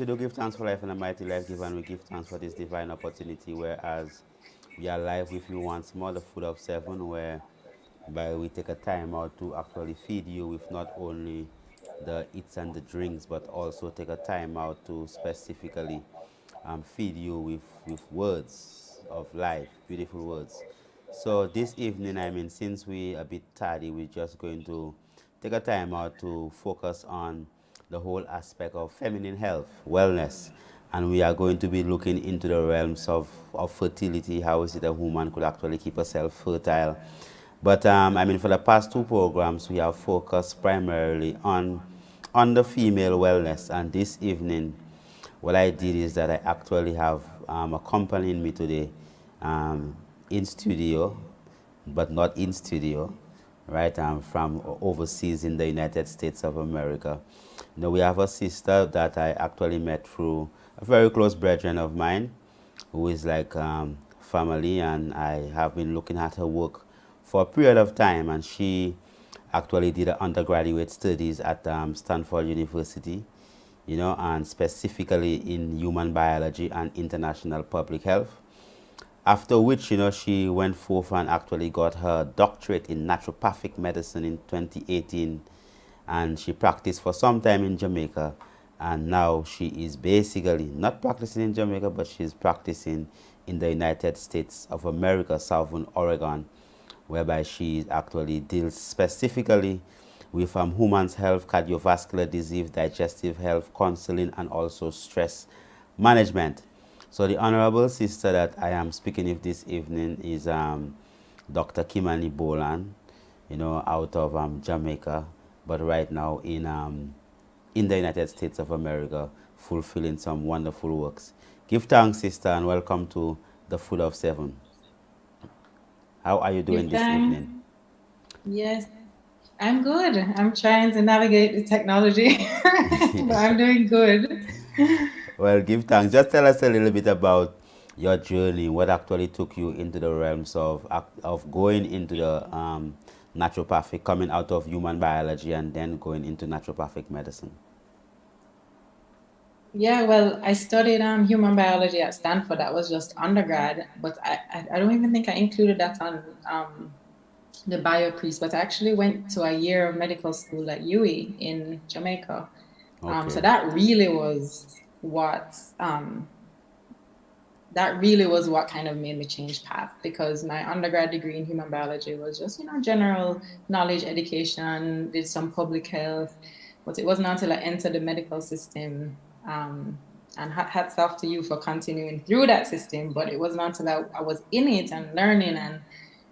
we do give thanks for life and a mighty life given. We give thanks for this divine opportunity, whereas we are live with you once more, the food of seven, whereby we take a time out to actually feed you with not only the eats and the drinks, but also take a time out to specifically feed you with words of life, beautiful words. So this evening, I mean, since we a bit tardy, we're just going to take a time out to focus on the whole aspect of feminine health, wellness, and we are going to be looking into the realms of fertility. How is it a woman could actually keep herself fertile? But I mean, for the past two programs, we have focused primarily on the female wellness, and this evening, what I did is that I actually have accompanying me today in studio, but not in studio, right? From overseas in the United States of America. You know, we have a sister that I actually met through a very close brethren of mine, who is like family, and I have been looking at her work for a period of time, and she actually did her undergraduate studies at Stanford University, you know, and specifically in human biology and international public health. After which, you know, she went forth and actually got her doctorate in naturopathic medicine in 2018. And she practiced for some time in Jamaica. And now she is basically not practicing in Jamaica, but she's practicing in the United States of America, Southern Oregon, whereby she actually deals specifically with women's health, cardiovascular disease, digestive health, counseling, and also stress management. So the honorable sister that I am speaking with this evening is Dr. Kimani Bolan, you know, out of Jamaica, but right now in the United States of America, fulfilling some wonderful works. Give thanks, sister, and welcome to the Food of Seven. How are you doing Give this evening? thanks. Yes, I'm good. I'm trying to navigate the technology, but I'm doing good. Well, give thanks. Just tell us a little bit about your journey. What actually took you into the realms of going into the naturopathic, coming out of human biology, and then going into naturopathic medicine. Yeah, well, I studied human biology at Stanford. That was just undergrad, but I don't even think I included that on the bio piece. But I actually went to a year of medical school at UWI in Jamaica. So Okay. that really was what kind of made me change path, because my undergrad degree in human biology was just, general knowledge education, did some public health, but it wasn't until I entered the medical system, and hats off to you for continuing through that system, but it wasn't until I was in it and learning and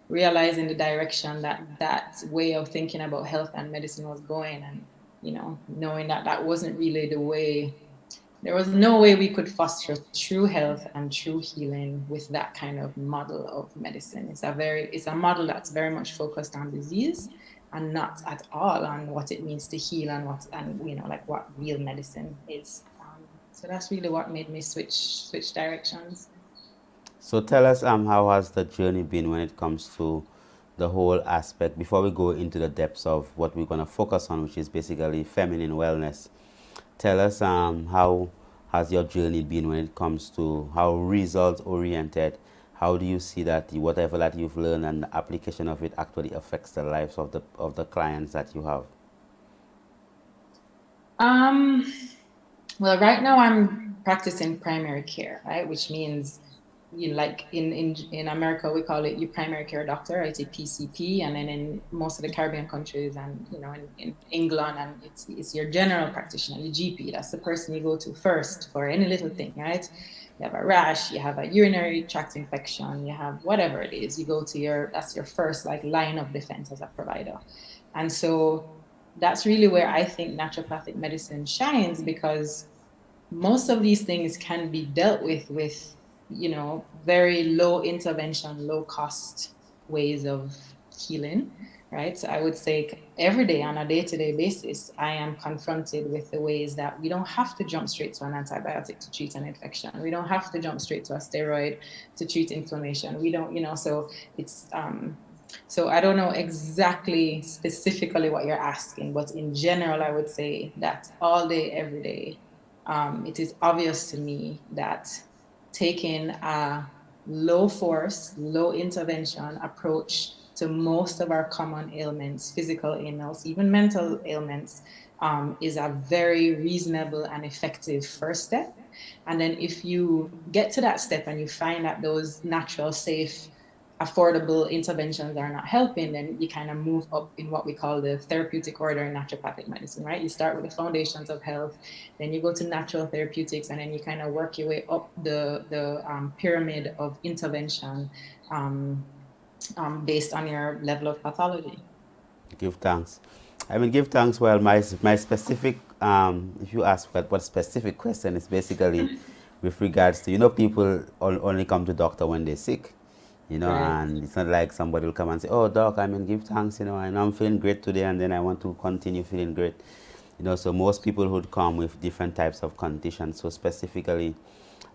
realizing the direction that that way of thinking about health and medicine was going, and knowing that that wasn't really the way. There was no way we could foster true health and true healing with that kind of model of medicine. It's a model that's very much focused on disease and not at all on what it means to heal, and like what real medicine is. So that's really what made me switch directions. So tell us how has the journey been when it comes to the whole aspect before we go into the depths of what we're going to focus on, which is basically feminine wellness. Tell us how has your journey been when it comes to how results oriented. How do you see that whatever that you've learned and the application of it actually affects the lives of the clients that you have? Um, well, right now I'm practicing primary care, right? Which means, like in America, we call it your primary care doctor, it's a PCP, and then in most of the Caribbean countries and in England, and it's your general practitioner, your GP. That's the person you go to first for any little thing, right? You have a rash, you have a urinary tract infection, you have whatever it is, you go to that's your first like line of defense as a provider. And so that's really where I think naturopathic medicine shines, because most of these things can be dealt with very low intervention, low cost ways of healing, right? So I would say every day on a day-to-day basis, I am confronted with the ways that we don't have to jump straight to an antibiotic to treat an infection. We don't have to jump straight to a steroid to treat inflammation. We don't, so it's so I don't know exactly specifically what you're asking, but in general, I would say that all day, every day, it is obvious to me that taking a low force, low intervention approach to most of our common ailments, physical ailments, even mental ailments, is a very reasonable and effective first step. And then if you get to that step and you find that those natural, safe, affordable interventions are not helping, then you kind of move up in what we call the therapeutic order in naturopathic medicine, right? You start with the foundations of health, then you go to natural therapeutics, and then you kind of work your way up the pyramid of intervention based on your level of pathology. Give thanks. I mean, give thanks. Well, my specific, if you ask what specific question is basically with regards to, people only come to doctor when they're sick, Right. and it's not like somebody will come and say, oh, doc, I mean, give thanks, and I'm feeling great today, and then I want to continue feeling great. So most people would come with different types of conditions. So specifically,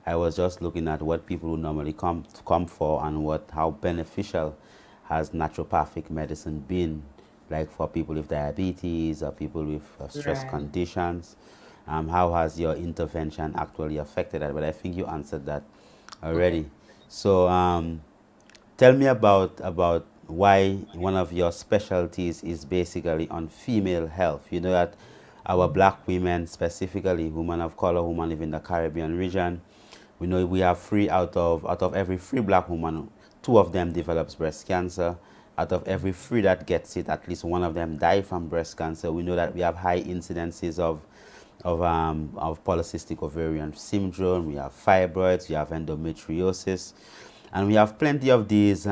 I was just looking at what people would normally come for and how beneficial has naturopathic medicine been, like for people with diabetes or people with stress Right. conditions. How has your intervention actually affected that? But I think you answered that Okay. already. So tell me about why one of your specialties is basically on female health. You know that our black women, specifically women of color, women live in the Caribbean region, we know we have out of every three black women, two of them develops breast cancer. Out of every three that gets it, at least one of them die from breast cancer. We know that we have high incidences of polycystic ovarian syndrome. We have fibroids. We have endometriosis, and we have plenty of these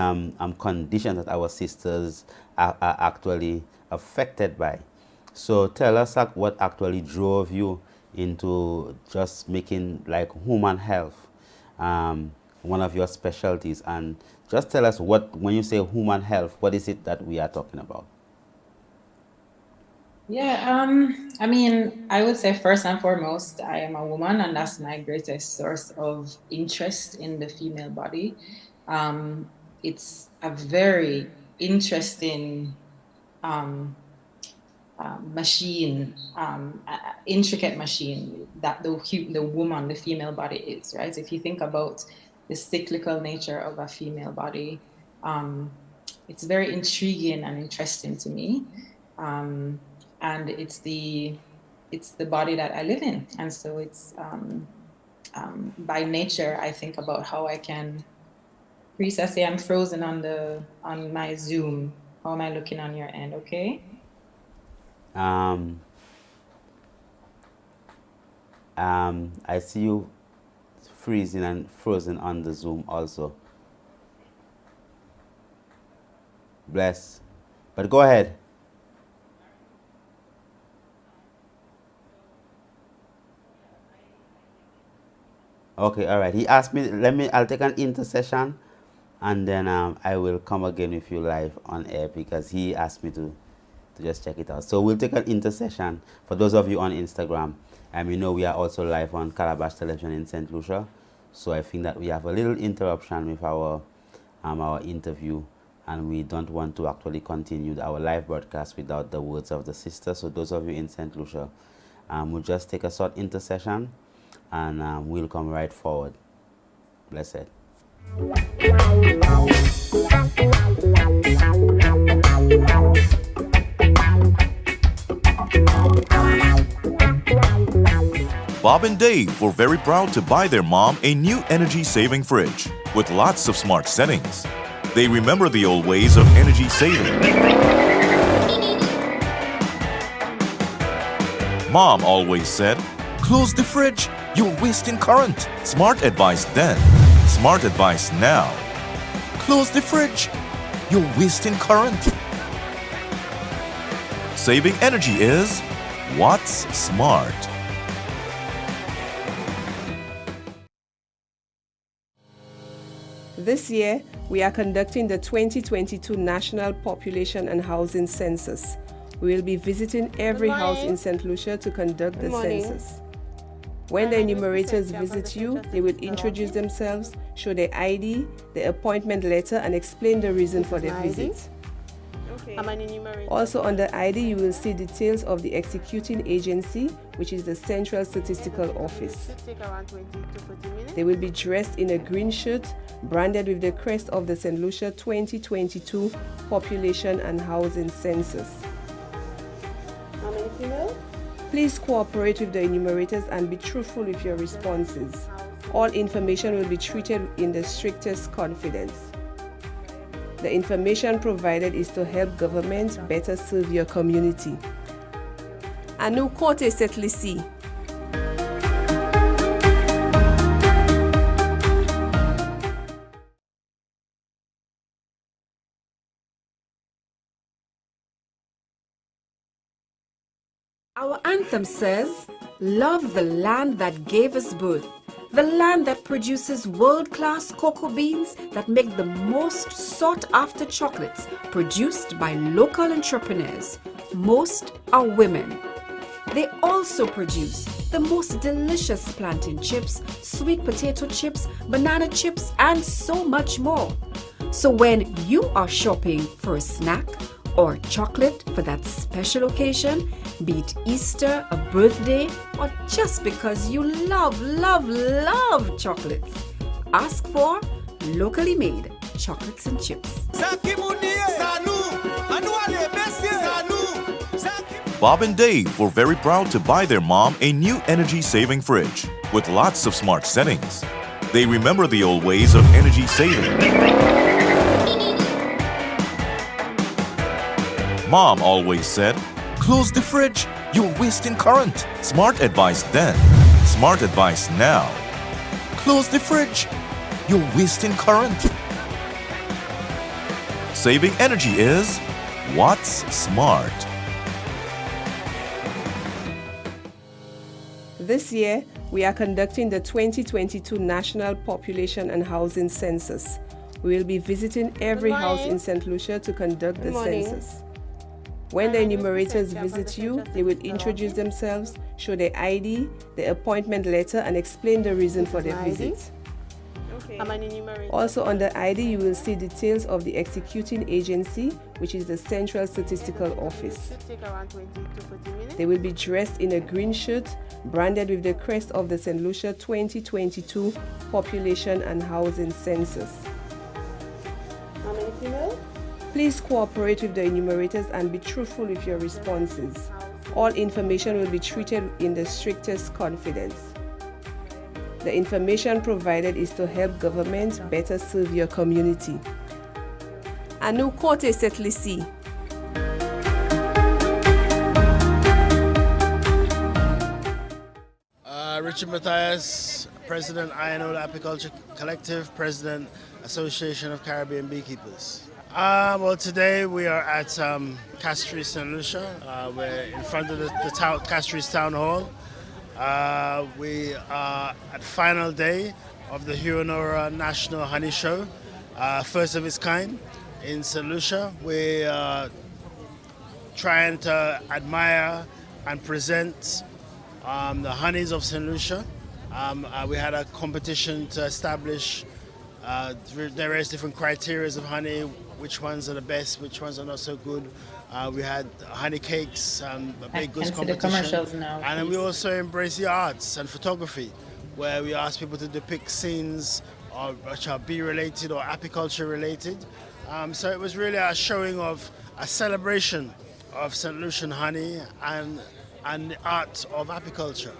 conditions that our sisters are actually affected by. So tell us what actually drove you into just making like human health one of your specialties, and just tell us when you say human health, what is it that we are talking about? Yeah, I mean, I would say first and foremost, I am a woman, and that's my greatest source of interest in the female body. It's a very interesting um, machine, intricate machine that the woman, the female body is, right? If you think about the cyclical nature of a female body, um, it's very intriguing and interesting to me. Um, and it's the body that I live in. And so it's by nature, I think about how I can. Priest, I say I'm frozen on my Zoom. How am I looking on your end? Okay. Um, I see you freezing and frozen on the Zoom also. Bless. But go ahead. Okay, all right. He asked me, I'll take an intercession, and then I will come again with you live on air because he asked me to just check it out. So we'll take an intercession for those of you on Instagram. We are also live on Calabash Television in St. Lucia. So I think that we have a little interruption with our interview, and we don't want to actually continue our live broadcast without the words of the sister. So those of you in St. Lucia, we'll just take a short intercession, and we'll come right forward. Blessed. Bob and Dave were very proud to buy their mom a new energy-saving fridge with lots of smart settings. They remember the old ways of energy saving. Mom always said, "Close the fridge, you're wasting current." Smart advice then, smart advice now. Close the fridge, you're wasting current. Saving energy is what's smart. This year, we are conducting the 2022 National Population and Housing Census. We will be visiting every house in St. Lucia to conduct the census. When the enumerators visit you, they will introduce themselves, show their ID, their appointment letter, and explain the reason for their visit. Also on the ID, you will see details of the executing agency, which is the Central Statistical Office. They will be dressed in a green shirt, branded with the crest of the St. Lucia 2022 Population and Housing Census. Please cooperate with the enumerators and be truthful with your responses. All information will be treated in the strictest confidence. The information provided is to help government better serve your community. Anu kote setlisi. Our anthem says, "Love the land that gave us birth, the land that produces world-class cocoa beans that make the most sought-after chocolates produced by local entrepreneurs. Most are women. They also produce the most delicious plantain chips, sweet potato chips, banana chips, and so much more. So when you are shopping for a snack or chocolate for that special occasion, be it Easter, a birthday, or just because you love chocolates, ask for locally made chocolates and chips. Bob and Dave were very proud to buy their mom a new energy-saving fridge with lots of smart settings. They remember the old ways of energy saving. Mom always said, "Close the fridge, you're wasting current." Smart advice then, smart advice now. Close the fridge, you're wasting current. Saving energy is what's smart. This year, we are conducting the 2022 National Population and Housing Census. We will be visiting every house in St. Lucia to conduct the census. When the enumerators visit you, they will introduce themselves, show their ID, their appointment letter, and explain the reason for their visit. Also on the ID, you will see details of the executing agency, which is the Central Statistical Office. They will be dressed in a green shirt, branded with the crest of the St. Lucia 2022 Population and Housing Census. Please cooperate with the enumerators and be truthful with your responses. All information will be treated in the strictest confidence. The information provided is to help government better serve your community. Anu kote setlisi. Richard Matthias, President Ionola Apiculture Collective, President Association of Caribbean Beekeepers. Well, today we are at Castries, St. Lucia. We're in front of the Castries Town Hall. We are at the final day of the Huronora National Honey Show, first of its kind in St. Lucia. We are trying to admire and present the honeys of St. Lucia. We had a competition to establish various different criteria of honey, which ones are the best, which ones are not so good. We had honey cakes, a big goods competition. And then we also embrace the arts and photography, where we ask people to depict scenes which are bee related or apiculture related. So it was really a showing of a celebration of St. Lucian honey and the art of apiculture.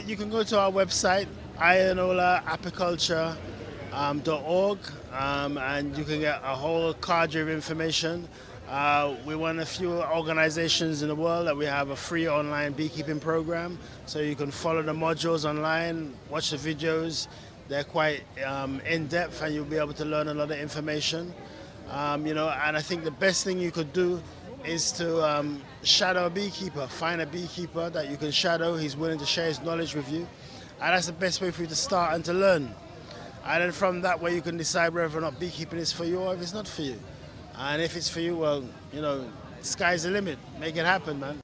You can go to our website, ionolaapiculture.org, and you can get a whole cadre of information. We're one of the few organizations in the world that we have a free online beekeeping program, so you can follow the modules online, watch the videos. They're quite in-depth, and you'll be able to learn a lot of information. And I think the best thing you could do is to shadow a beekeeper. Find a beekeeper that you can shadow. He's willing to share his knowledge with you, and that's the best way for you to start and to learn. And then from that way you can decide whether or not beekeeping is for you or if it's not for you. And if it's for you, well, sky's the limit. Make it happen, man.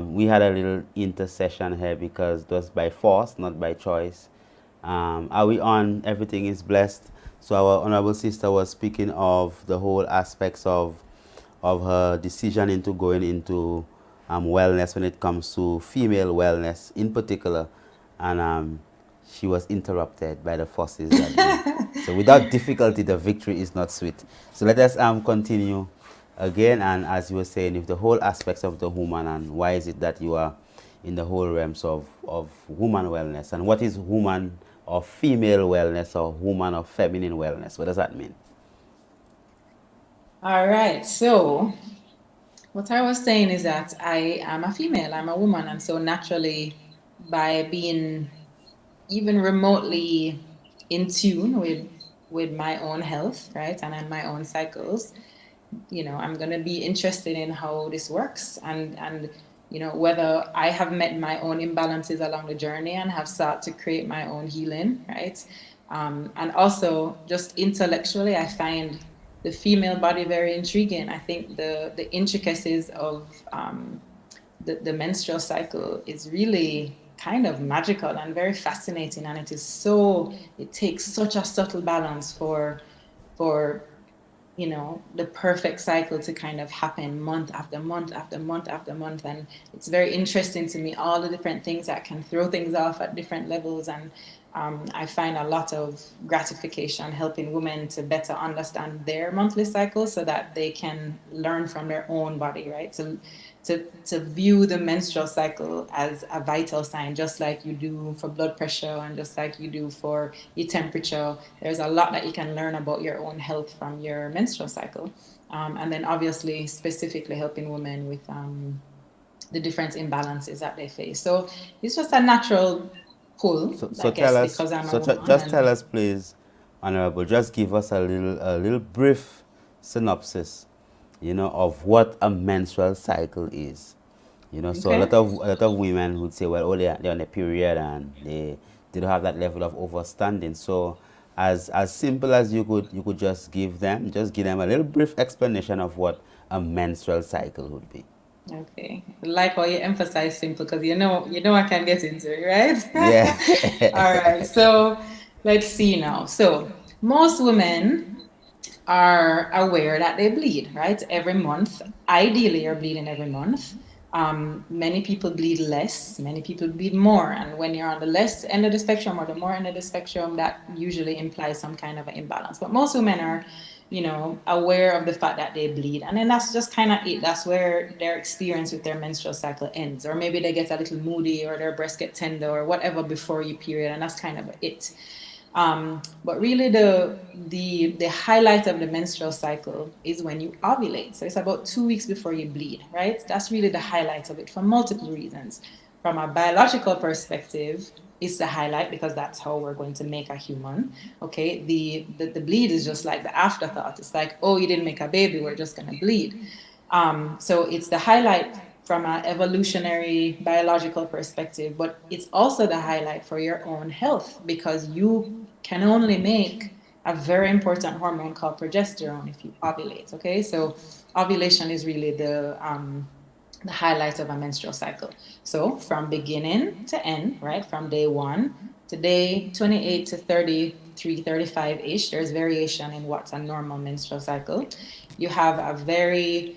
we had a little intercession here because it was by force, not by choice. Are we on? Everything is blessed. So our honorable sister was speaking of the whole aspects of her decision into going into wellness when it comes to female wellness in particular, and she was interrupted by the forces that way. So without difficulty, the victory is not sweet. So let us continue again, and as you were saying, if the whole aspects of the woman, and why is it that you are in the whole realms of woman wellness, and what is woman or female wellness, or woman or feminine wellness? What does that mean? All right. So what I was saying is that I am a female, I'm a woman, and so naturally, by being even remotely in tune with my own health, right, and my own cycles, I'm going to be interested in how this works, and whether I have met my own imbalances along the journey and have sought to create my own healing, right? And also, just intellectually, I find the female body very intriguing. I think the intricacies of the menstrual cycle is really kind of magical and very fascinating, and it takes such a subtle balance for the perfect cycle to kind of happen month after month after month after month. And it's very interesting to me, all the different things that can throw things off at different levels. And I find a lot of gratification helping women to better understand their monthly cycle so that they can learn from their own body, right? So to view the menstrual cycle as a vital sign, just like you do for blood pressure and just like you do for your temperature. There's a lot that you can learn about your own health from your menstrual cycle. And then obviously specifically helping women with the different imbalances that they face. So it's just a natural pull, So I tell guess, us, because I'm a woman. just tell us, please, Honorable, just give us a little brief synopsis, of what a menstrual cycle is. So Okay. a lot of women would say, well, oh, they're on a period and they don't have that level of overstanding. So as simple as you could just give them a little brief explanation of what a menstrual cycle would be. Okay. Like how you emphasize simple because I can get into it, right? Yeah. All right. So let's see now. So most women are aware that they bleed, right? Every month. Ideally, you're bleeding every month. Many people bleed less, many people bleed more. And when you're on the less end of the spectrum or the more end of the spectrum, that usually implies some kind of an imbalance. But most women are, aware of the fact that they bleed. And then that's just kind of it. That's where their experience with their menstrual cycle ends. Or maybe they get a little moody or their breasts get tender or whatever before your period. And that's kind of it. But really the highlight of the menstrual cycle is when you ovulate. So it's about 2 weeks before you bleed, right? That's really the highlight of it for multiple reasons. From a biological perspective, it's the highlight because that's how we're going to make a human. Okay, the bleed is just like the afterthought. It's like, oh, you didn't make a baby, we're just gonna bleed. So it's the highlight from an evolutionary biological perspective, but it's also the highlight for your own health because you can only make a very important hormone called progesterone if you ovulate. Okay, so ovulation is really the highlight of a menstrual cycle. So from beginning to end, right, from day 1 to day 28 to 33, 35-ish, there's variation in what's a normal menstrual cycle. You have a very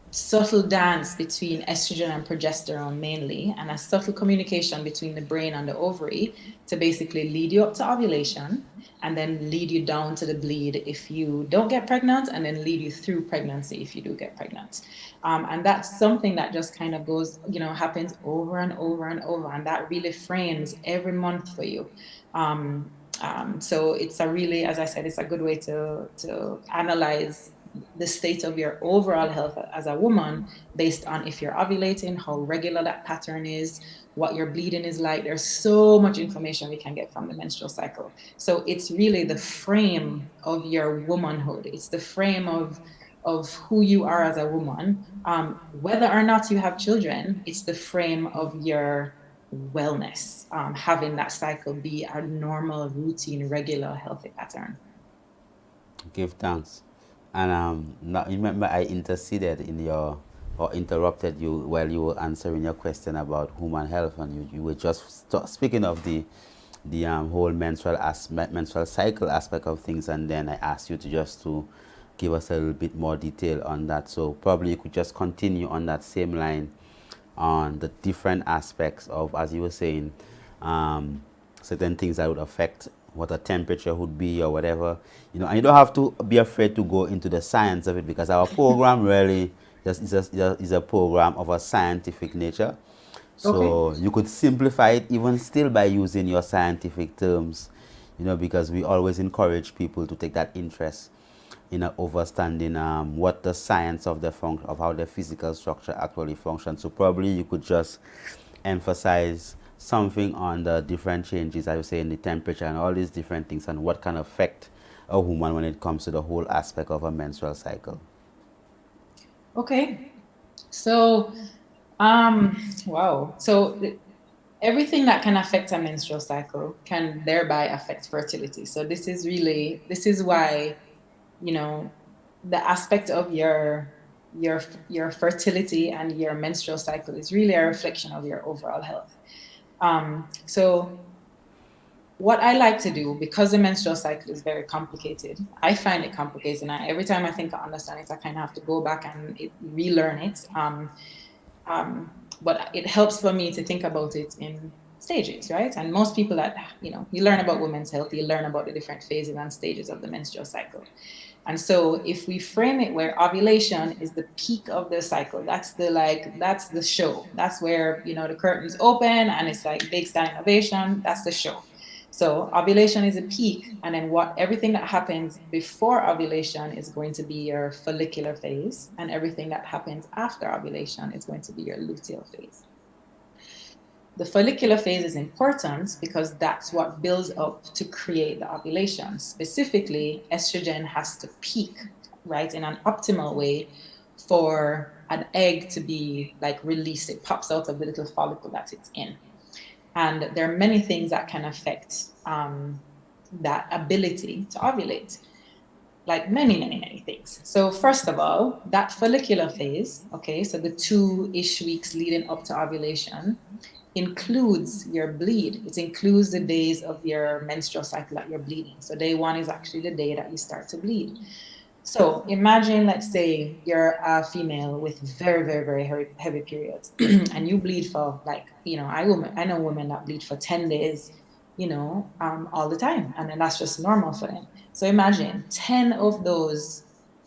subtle dance between estrogen and progesterone mainly, and a subtle communication between the brain and the ovary to basically lead you up to ovulation and then lead you down to the bleed if you don't get pregnant, and then lead you through pregnancy if you do get pregnant. And that's something that just kind of goes, happens over and over and over, and that really frames every month for you. So it's a really, as I said, it's a good way to analyze the state of your overall health as a woman based on if you're ovulating, how regular that pattern is, what your bleeding is like. There's so much information we can get from the menstrual cycle. So it's really the frame of your womanhood. It's the frame of who you are as a woman. Whether or not you have children, it's the frame of your wellness, having that cycle be a normal, routine, regular, healthy pattern. Give thanks. And now, remember, I interceded or interrupted you while you were answering your question about human health, and you were just speaking of the whole menstrual cycle aspect of things, and then I asked you to just to give us a little bit more detail on that. So probably you could just continue on that same line on the different aspects of, as you were saying, certain things that would affect what a temperature would be or whatever, and you don't have to be afraid to go into the science of it, because our program really is a program of a scientific nature. Okay. So you could simplify it even still by using your scientific terms, because we always encourage people to take that interest in understanding what the science of of how the physical structure actually functions. So probably you could just emphasize something on the different changes, I would say, in the temperature and all these different things, and what can affect a woman when it comes to the whole aspect of a menstrual cycle. Okay. So, wow. So everything that can affect a menstrual cycle can thereby affect fertility. So this is why, the aspect of your fertility and your menstrual cycle is really a reflection of your overall health. So what I like to do, because the menstrual cycle is very complicated, I find it complicated. And every time I think I understand it, I kind of have to go back and relearn it. But it helps for me to think about it in stages, right? And most people that, you learn about women's health, you learn about the different phases and stages of the menstrual cycle. And so if we frame it where ovulation is the peak of the cycle, that's the show. That's where, the curtains open and it's like big standing ovation. That's the show. So ovulation is a peak, and then everything that happens before ovulation is going to be your follicular phase, and everything that happens after ovulation is going to be your luteal phase. The follicular phase is important because that's what builds up to create the ovulation. Specifically, estrogen has to peak, right, in an optimal way for an egg to be like released. It pops out of the little follicle that it's in. And there are many things that can affect that ability to ovulate, like many, many, many things. So first of all, that follicular phase, okay, so the 2-ish weeks leading up to ovulation, includes your bleed. It includes the days of your menstrual cycle that you're bleeding. So day 1 is actually the day that you start to bleed. So imagine, let's say you're a female with very, very, very heavy periods and you bleed for I know women that bleed for 10 days, all the time. And then that's just normal for them. So imagine 10 of those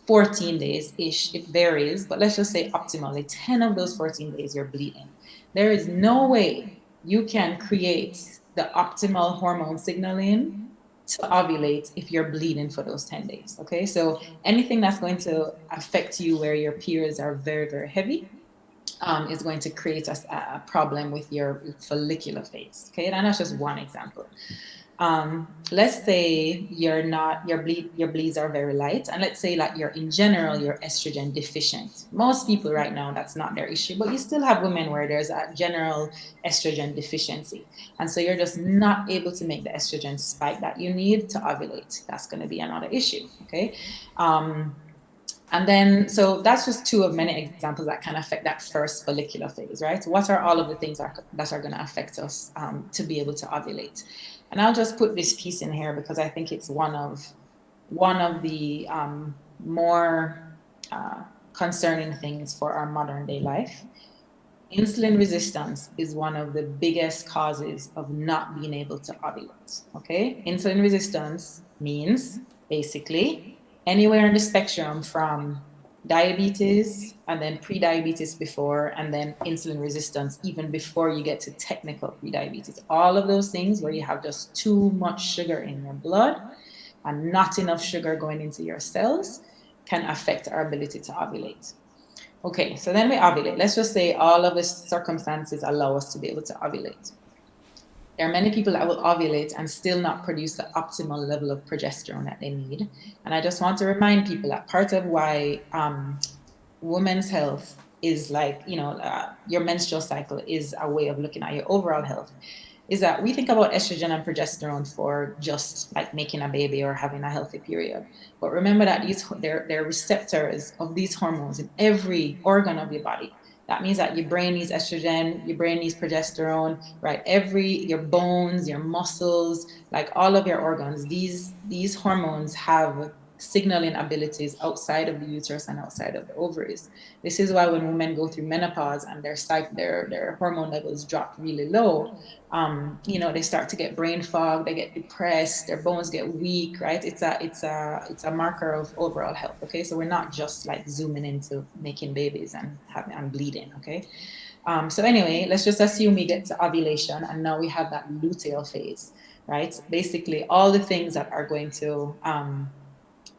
14 days-ish, it varies, but let's just say optimally 10 of those 14 days you're bleeding. There is no way you can create the optimal hormone signaling to ovulate if you're bleeding for those 10 days. Okay. So anything that's going to affect you where your periods are very, very heavy is going to create a problem with your follicular phase. Okay. And that's just one example. Let's say your bleeds are very light, and let's say that you're estrogen deficient. Most people right now, that's not their issue, but you still have women where there's a general estrogen deficiency, and so you're just not able to make the estrogen spike that you need to ovulate. That's going to be another issue. Okay. And then, so that's just 2 of many examples that can affect that first follicular phase, right? What are all of the things that are going to affect us to be able to ovulate? And I'll just put this piece in here because I think it's one of the more concerning things for our modern day life. Insulin resistance is one of the biggest causes of not being able to ovulate. Okay, insulin resistance means basically anywhere in the spectrum from diabetes and then pre-diabetes before, and then insulin resistance even before you get to technical pre-diabetes. All of those things where you have just too much sugar in your blood and not enough sugar going into your cells can affect our ability to ovulate. Okay, so then we ovulate. Let's just say all of the circumstances allow us to be able to ovulate. There are many people that will ovulate and still not produce the optimal level of progesterone that they need. And I just want to remind people that part of why women's health is like, your menstrual cycle is a way of looking at your overall health. is that we think about estrogen and progesterone for just like making a baby or having a healthy period. But remember that they're receptors of these hormones in every organ of your body. That means that your brain needs estrogen, your brain needs progesterone, right? Your bones, your muscles, like all of your organs, these hormones have signaling abilities outside of the uterus and outside of the ovaries. This is why when women go through menopause and their hormone levels drop really low, they start to get brain fog, they get depressed, their bones get weak, right? It's a marker of overall health. Okay, so we're not just like zooming into making babies and bleeding. Okay, so anyway, let's just assume we get to ovulation and now we have that luteal phase, right? Basically, all the things that are going to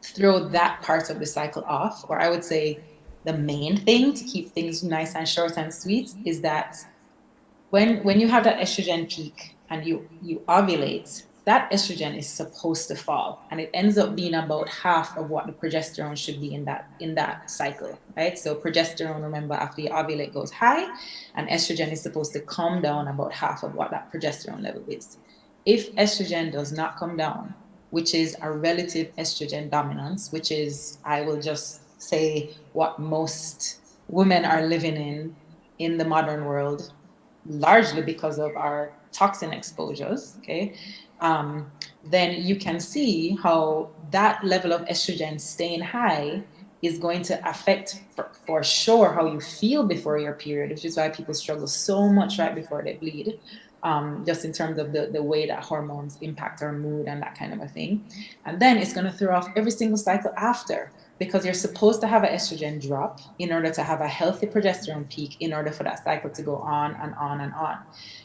throw that part of the cycle off, or I would say the main thing to keep things nice and short and sweet, is that when you have that estrogen peak and you ovulate, that estrogen is supposed to fall, and it ends up being about half of what the progesterone should be in that cycle, right? So progesterone, remember, after you ovulate goes high, and estrogen is supposed to come down about half of what that progesterone level is. If estrogen does not come down, which is a relative estrogen dominance, which is, I will just say, what most women are living in the modern world, largely because of our toxin exposures, okay, then you can see how that level of estrogen staying high is going to affect for sure how you feel before your period, which is why people struggle so much right before they bleed, just in terms of the way that hormones impact our mood and that kind of a thing. And then it's going to throw off every single cycle after, because you're supposed to have an estrogen drop in order to have a healthy progesterone peak in order for that cycle to go on and on and on.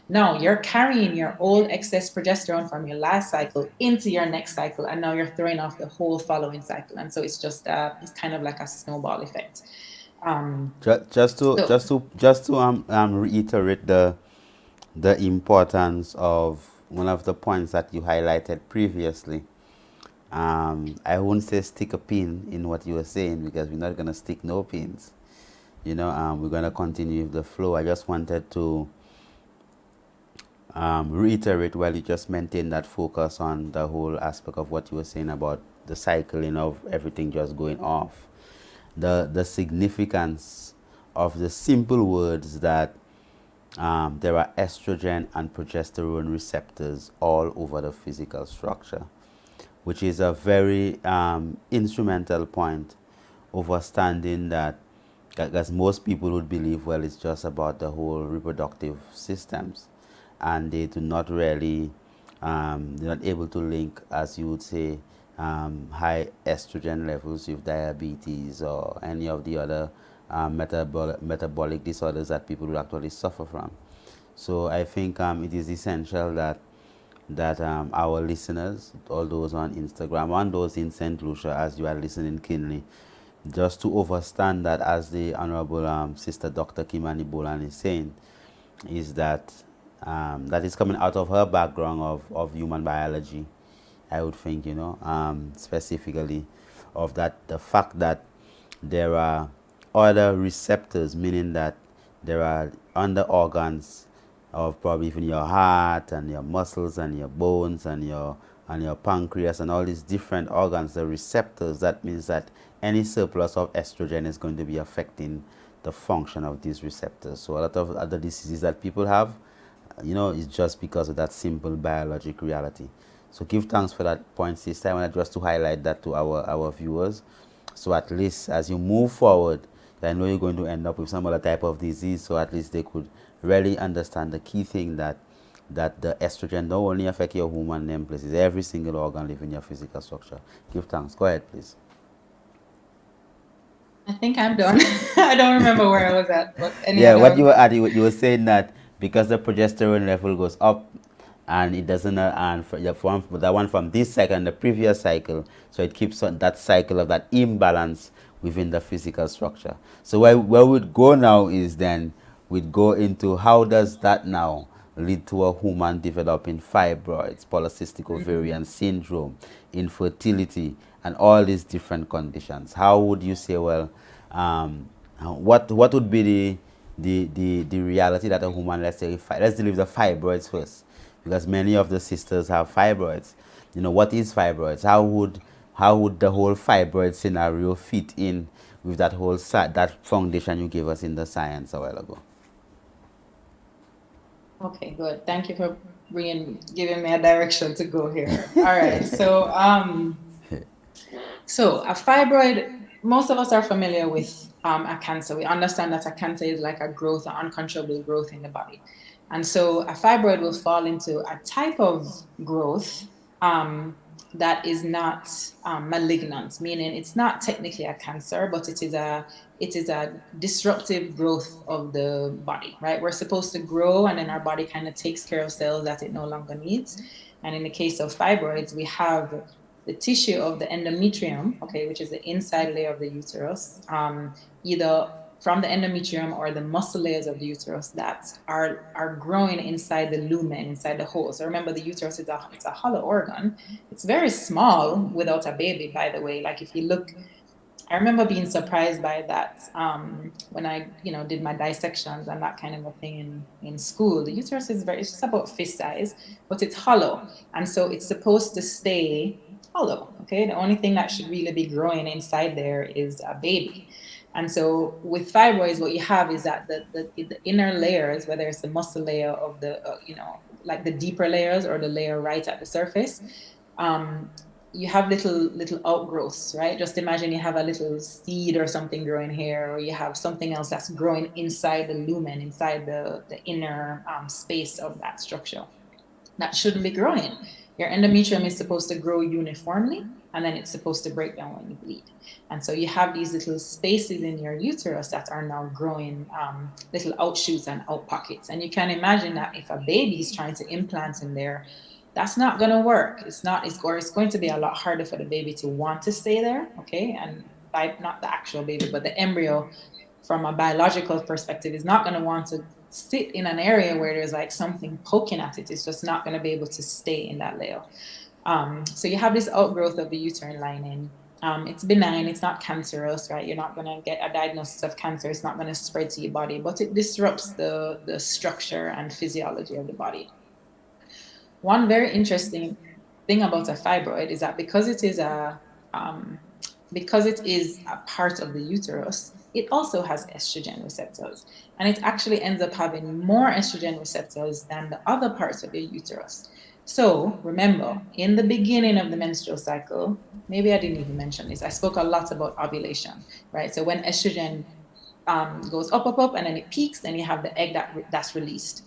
Now you're carrying your old excess progesterone from your last cycle into your next cycle, and now you're throwing off the whole following cycle. And so it's just it's kind of like a snowball effect. Just to reiterate the importance of one of the points that you highlighted previously. I won't say stick a pin in what you were saying, because we're not going to stick no pins. We're going to continue with the flow. I just wanted to reiterate while you just maintain that focus on the whole aspect of what you were saying about the cycling of everything just going off. The significance of the simple words that there are estrogen and progesterone receptors all over the physical structure, which is a very instrumental point of understanding that, because most people would believe, well, it's just about the whole reproductive systems, and they do not really, they're not able to link, as you would say, high estrogen levels with diabetes or any of the other metabolic disorders that people would actually suffer from. So I think it is essential that our listeners, all those on Instagram and those in St. Lucia, as you are listening keenly, just to understand that, as the Honorable Sister Dr. Kimani Bolan is saying, is that that is coming out of her background of human biology, I would think, specifically of that, the fact that there are other receptors, meaning that there are under organs of probably even your heart and your muscles and your bones and your pancreas and all these different organs, the receptors. That means that any surplus of estrogen is going to be affecting the function of these receptors. So a lot of other diseases that people have, is just because of that simple biologic reality. So give thanks for that point, sister. I want just to highlight that to our viewers. So at least as you move forward, I know you're going to end up with some other type of disease, so at least they could really understand the key thing, that the estrogen don't only affect your human name places, every single organ within your physical structure. Give thanks. Go ahead, please. I think I'm done. I don't remember where I was at. But what you were at, you were saying that because the progesterone level goes up, and it doesn't, and for the one from this cycle and the previous cycle, so it keeps on that cycle of that imbalance within the physical structure. So where we'd go now is then we'd go into how does that now lead to a woman developing fibroids, polycystic ovarian syndrome, infertility, and all these different conditions. How would you say, well, what would be the reality that a woman, let's say, let's deal with the fibroids first, because many of the sisters have fibroids. What is fibroids? How would the whole fibroid scenario fit in with that whole that foundation you gave us in the science a while ago? Okay, good. Thank you for giving me a direction to go here. All right. So a fibroid, most of us are familiar with a cancer. We understand that a cancer is like a growth, an uncontrollable growth in the body. And so a fibroid will fall into a type of growth that is not malignant, meaning it's not technically a cancer, but it is a disruptive growth of the body, right? We're supposed to grow, and then our body kind of takes care of cells that it no longer needs. And in the case of fibroids, we have the tissue of the endometrium, okay, which is the inside layer of the uterus, either from the endometrium or the muscle layers of the uterus that are growing inside the lumen, inside the hole. So remember, the uterus is it's a hollow organ. It's very small without a baby, by the way. Like if you look, I remember being surprised by that when I, did my dissections and that kind of a thing in school. The uterus is it's just about fist size, but it's hollow. And so it's supposed to stay hollow, okay? The only thing that should really be growing inside there is a baby. And so with fibroids, what you have is that the inner layers, whether it's the muscle layer of the, like the deeper layers or the layer right at the surface, you have little outgrowths, right? Just imagine you have a little seed or something growing here, or you have something else that's growing inside the lumen, inside the inner space of that structure. That shouldn't be growing. Your endometrium is supposed to grow uniformly, and then it's supposed to break down when you bleed. And so you have these little spaces in your uterus that are now growing little outshoots and out pockets. And you can imagine that if a baby is trying to implant in there, that's not going to work. It's going to be a lot harder for the baby to want to stay there, okay? And by not the actual baby, but the embryo, from a biological perspective, is not going to want to sit in an area where there's like something poking at it. It's just not going to be able to stay in that layer. So you have this outgrowth of the uterine lining. It's benign, it's not cancerous, right? You're not going to get a diagnosis of cancer. It's not going to spread to your body, but it disrupts the structure and physiology of the body. One very interesting thing about a fibroid is that because it is a part of the uterus, it also has estrogen receptors, and it actually ends up having more estrogen receptors than the other parts of your uterus. So remember, in the beginning of the menstrual cycle, maybe I didn't even mention this, I spoke a lot about ovulation, right? So when estrogen goes up, and then it peaks, and you have the egg that's released.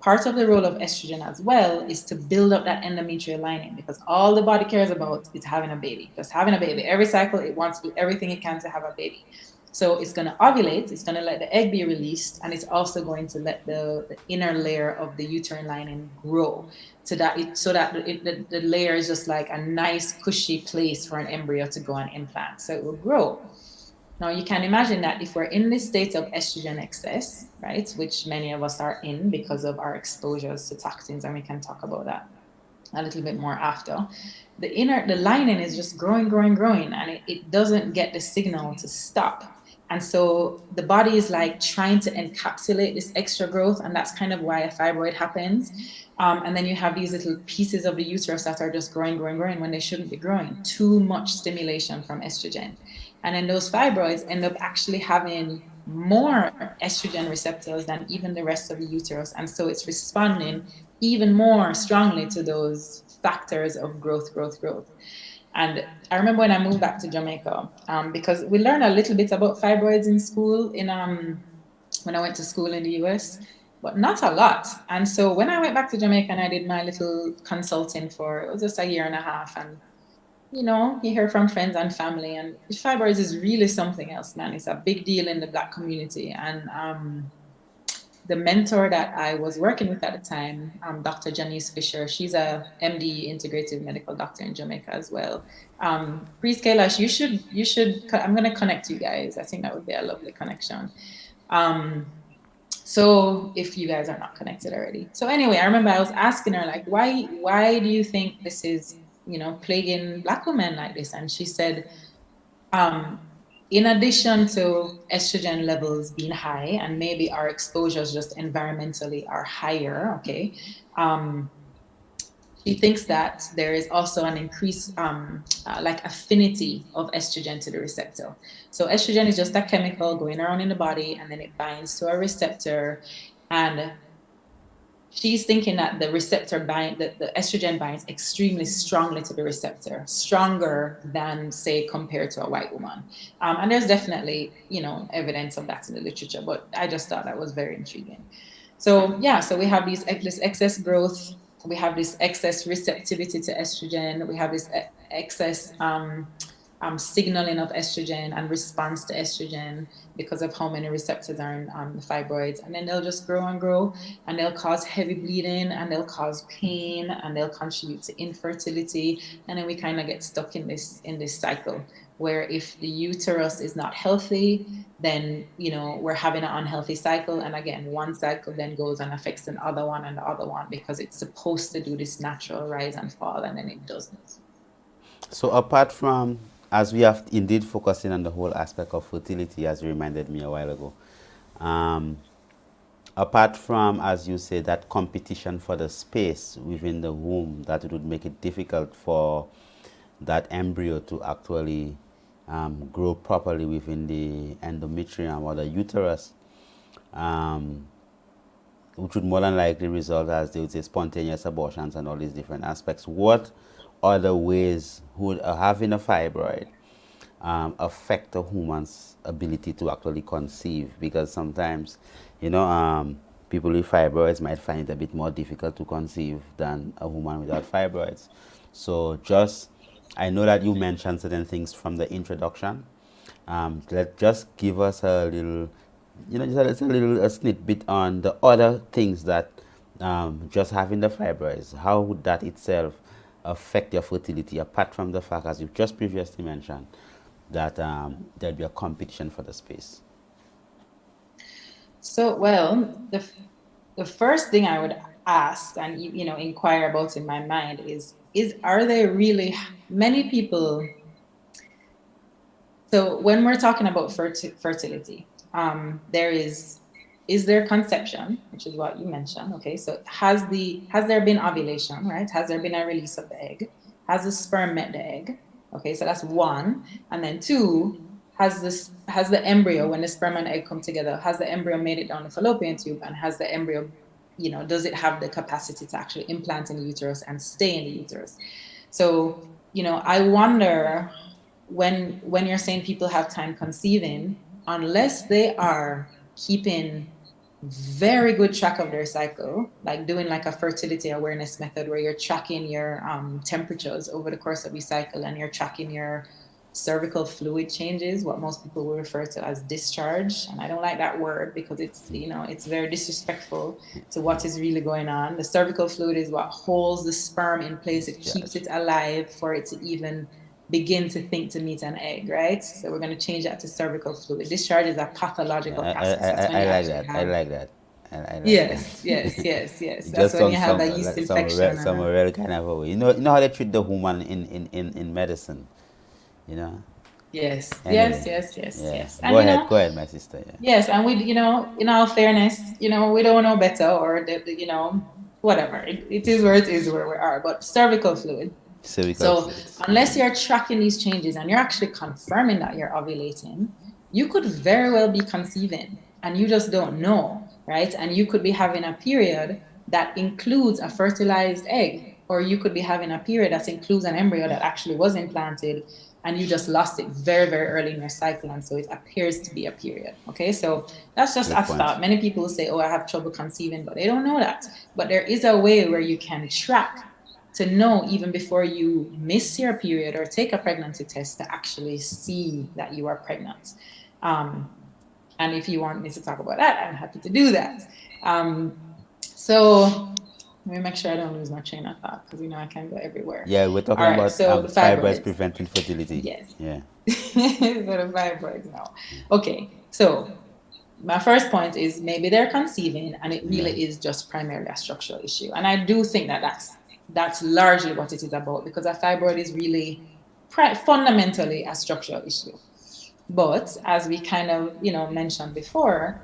Part of the role of estrogen as well is to build up that endometrial lining, because all the body cares about is having a baby, just having a baby. Every cycle, it wants to do everything it can to have a baby. So it's going to ovulate, it's going to let the egg be released, and it's also going to let the inner layer of the uterine lining grow so that the layer is just like a nice, cushy place for an embryo to go and implant. So it will grow. Now, you can imagine that if we're in this state of estrogen excess, right, which many of us are in because of our exposures to toxins, and we can talk about that a little bit more after, the lining is just growing, and it doesn't get the signal to stop. And so the body is like trying to encapsulate this extra growth, and that's kind of why a fibroid happens. And then you have these little pieces of the uterus that are just growing when they shouldn't be growing. Too much stimulation from estrogen. And then those fibroids end up actually having more estrogen receptors than even the rest of the uterus. And so it's responding even more strongly to those factors of growth. And I remember when I moved back to Jamaica, because we learned a little bit about fibroids in school when I went to school in the US, but not a lot. And so when I went back to Jamaica and I did my little consulting it was just a year and a half, and you hear from friends and family, and fibroids is really something else, man. It's a big deal in the Black community. And the mentor that I was working with at the time, Dr. Janice Fisher, she's a MD, integrative medical doctor in Jamaica as well. Please, Kailash, you should, I'm going to connect you guys. I think that would be a lovely connection. So if you guys are not connected already. So anyway, I remember I was asking her, like, why do you think this is, plaguing Black women like this? And she said, in addition to estrogen levels being high, and maybe our exposures just environmentally are higher, okay, she thinks that there is also an increased like affinity of estrogen to the receptor. So estrogen is just a chemical going around in the body, and then it binds to a receptor, and she's thinking that the receptor the estrogen binds extremely strongly to the receptor, stronger than, say, compared to a white woman. And there's definitely, evidence of that in the literature, but I just thought that was very intriguing. So yeah, so we have this excess growth, we have this excess receptivity to estrogen, we have this excess signaling of estrogen and response to estrogen because of how many receptors are in the fibroids. And then they'll just grow and grow, and they'll cause heavy bleeding, and they'll cause pain, and they'll contribute to infertility. And then we kind of get stuck in this cycle where if the uterus is not healthy, then we're having an unhealthy cycle. And again, one cycle then goes and affects the other one and the other one, because it's supposed to do this natural rise and fall, and then it doesn't. So apart from, as we have indeed focusing on the whole aspect of fertility, as you reminded me a while ago, apart from, as you say, that competition for the space within the womb, that it would make it difficult for that embryo to actually grow properly within the endometrium or the uterus, which would more than likely result, as they would say, spontaneous abortions and all these different aspects. What other ways would having a fibroid affect a woman's ability to actually conceive? Because sometimes, people with fibroids might find it a bit more difficult to conceive than a woman without fibroids. So I know that you mentioned certain things from the introduction. Just give us a little, just a snippet on the other things that just having the fibroids, how would that itself affect your fertility, apart from the fact, as you just previously mentioned, that there'll be a competition for the space? So, well, the first thing I would ask and inquire about in my mind is are there really many people? So when we're talking about fertility, there is there conception, which is what you mentioned. Okay, so has there been ovulation, right? Has there been a release of the egg? Has the sperm met the egg? Okay, so that's one. And then two, has the embryo, when the sperm and egg come together, has the embryo made it down the fallopian tube, and has the embryo, does it have the capacity to actually implant in the uterus and stay in the uterus? So, I wonder, when you're saying people have time conceiving, unless they are keeping very good track of their cycle, like doing like a fertility awareness method where you're tracking your temperatures over the course of your cycle, and you're tracking your cervical fluid changes, what most people will refer to as discharge. And I don't like that word because it's very disrespectful to what is really going on. The cervical fluid is what holds the sperm in place. It keeps it alive for it to even begin to think to meet an egg, right? So we're going to change that to cervical fluid. Discharge is a pathological process. I like that. Yes. It That's just when you sounds have a yeast infection. some real kind of a way. You know how they treat the woman in medicine, Yes. Anyway, Yes. Go And ahead, my sister. Yeah. yes, and we, in all fairness, we don't know better, or whatever. It is where it is, where we are. But cervical fluid. So unless you're tracking these changes and you're actually confirming that you're ovulating, you could very well be conceiving and you just don't know, right? And you could be having a period that includes a fertilized egg, or you could be having a period that includes an embryo that actually was implanted, and you just lost it very, very early in your cycle, and so it appears to be a period. Okay, so that's just a thought. Many people will say, oh, I have trouble conceiving, but they don't know that. But there is a way where you can track to know, even before you miss your period or take a pregnancy test, to actually see that you are pregnant. And if you want me to talk about that, I'm happy to do that. So let me make sure I don't lose my train of thought, because I can go everywhere. Yeah, we're talking about so the fibroids preventing fertility. Yes. Yeah. So the fibroids now. Okay, so my first point is maybe they're conceiving and it really is just primarily a structural issue. And I do think that that's largely what it is about, because a fibroid is really fundamentally a structural issue. But as we kind of mentioned before,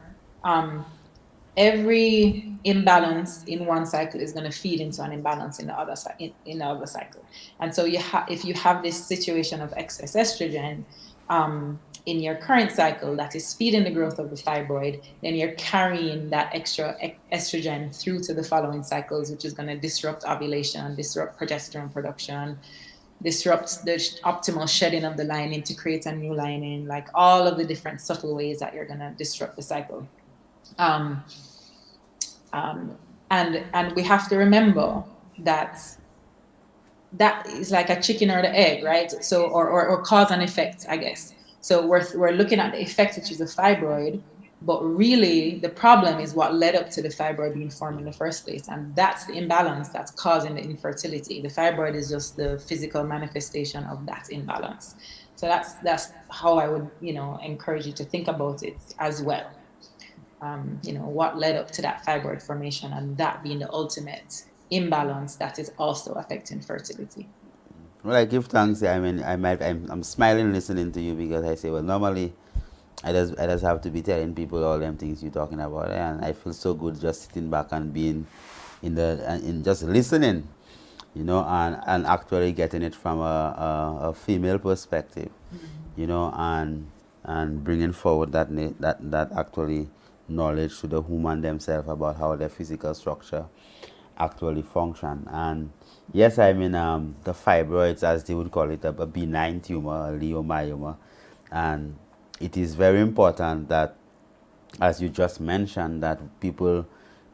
every imbalance in one cycle is going to feed into an imbalance in the other in the other cycle. And so if you have this situation of excess estrogen in your current cycle that is feeding the growth of the fibroid, then you're carrying that extra estrogen through to the following cycles, which is going to disrupt ovulation, disrupt progesterone production, disrupt the optimal shedding of the lining to create a new lining, like all of the different subtle ways that you're going to disrupt the cycle. And we have to remember that that is like a chicken or the egg, right? So or cause and effect, I guess. So we're looking at the effect, which is the fibroid, but really the problem is what led up to the fibroid being formed in the first place, and that's the imbalance that's causing the infertility. The fibroid is just the physical manifestation of that imbalance. So that's how I would encourage you to think about it as well. What led up to that fibroid formation, and that being the ultimate imbalance that is also affecting fertility. Well, I give thanks. I mean, I'm smiling listening to you because I say, well, normally I just have to be telling people all them things you're talking about, and I feel so good just sitting back and being in just listening, and actually getting it from a female perspective, and bringing forward that actually knowledge to the woman themselves about how their physical structure actually function. And yes, I mean, the fibroids, as they would call it, a benign tumor, a leiomyoma, and it is very important that, as you just mentioned, that people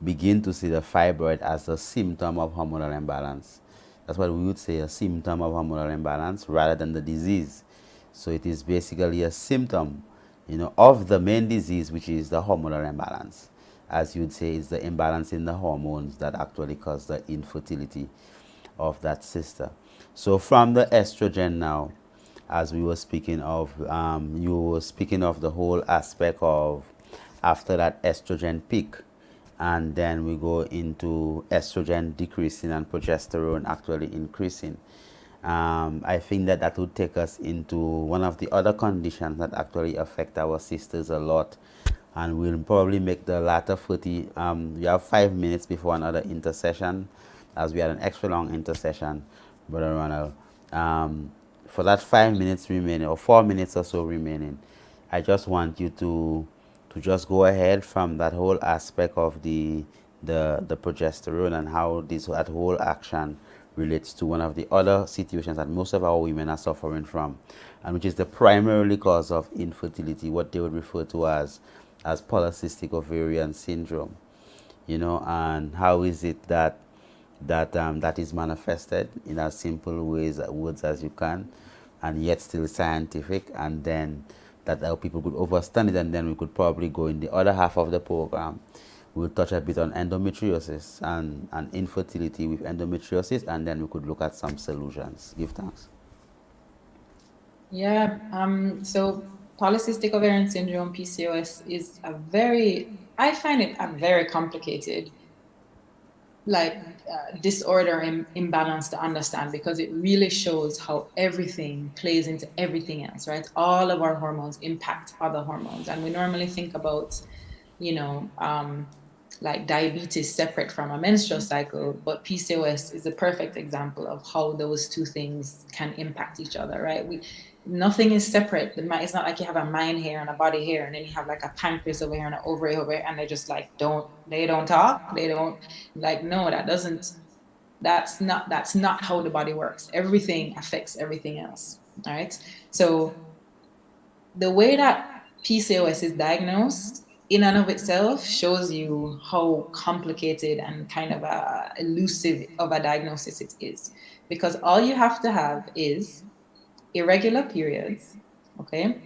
begin to see the fibroid as a symptom of hormonal imbalance. That's what we would say, a symptom of hormonal imbalance rather than the disease. So it is basically a symptom, of the main disease, which is the hormonal imbalance. As you'd say, it's the imbalance in the hormones that actually cause the infertility of that sister. So from the estrogen now, as we were speaking of, you were speaking of the whole aspect of after that estrogen peak, and then we go into estrogen decreasing and progesterone actually increasing. I think that would take us into one of the other conditions that actually affect our sisters a lot, and we'll probably make the latter 40. We have 5 minutes before another intercession, as we had an extra long intercession, Brother Ronald. For that 5 minutes remaining, or 4 minutes or so remaining, I just want you to just go ahead from that whole aspect of the progesterone and how that whole action relates to one of the other situations that most of our women are suffering from, and which is the primarily cause of infertility, what they would refer to as polycystic ovarian syndrome. And how is it that that is manifested in as simple words as you can, and yet still scientific, and then that people could understand it, and then we could probably go in the other half of the program. We'll touch a bit on endometriosis and infertility with endometriosis, and then we could look at some solutions. Give thanks. Yeah. So polycystic ovarian syndrome, PCOS, is I find it a very complicated disorder and imbalance to understand, because it really shows how everything plays into everything else, right? All of our hormones impact other hormones, and we normally think about like diabetes separate from a menstrual cycle, but PCOS is a perfect example of how those two things can impact each other, right? Nothing is separate. It's not like you have a mind here and a body here, and then you have like a pancreas over here and an ovary over here, and they just like don't talk. They don't no, that's not how the body works. Everything affects everything else. All right. So the way that PCOS is diagnosed in and of itself shows you how complicated and kind of elusive of a diagnosis it is, because all you have to have is irregular periods. Okay.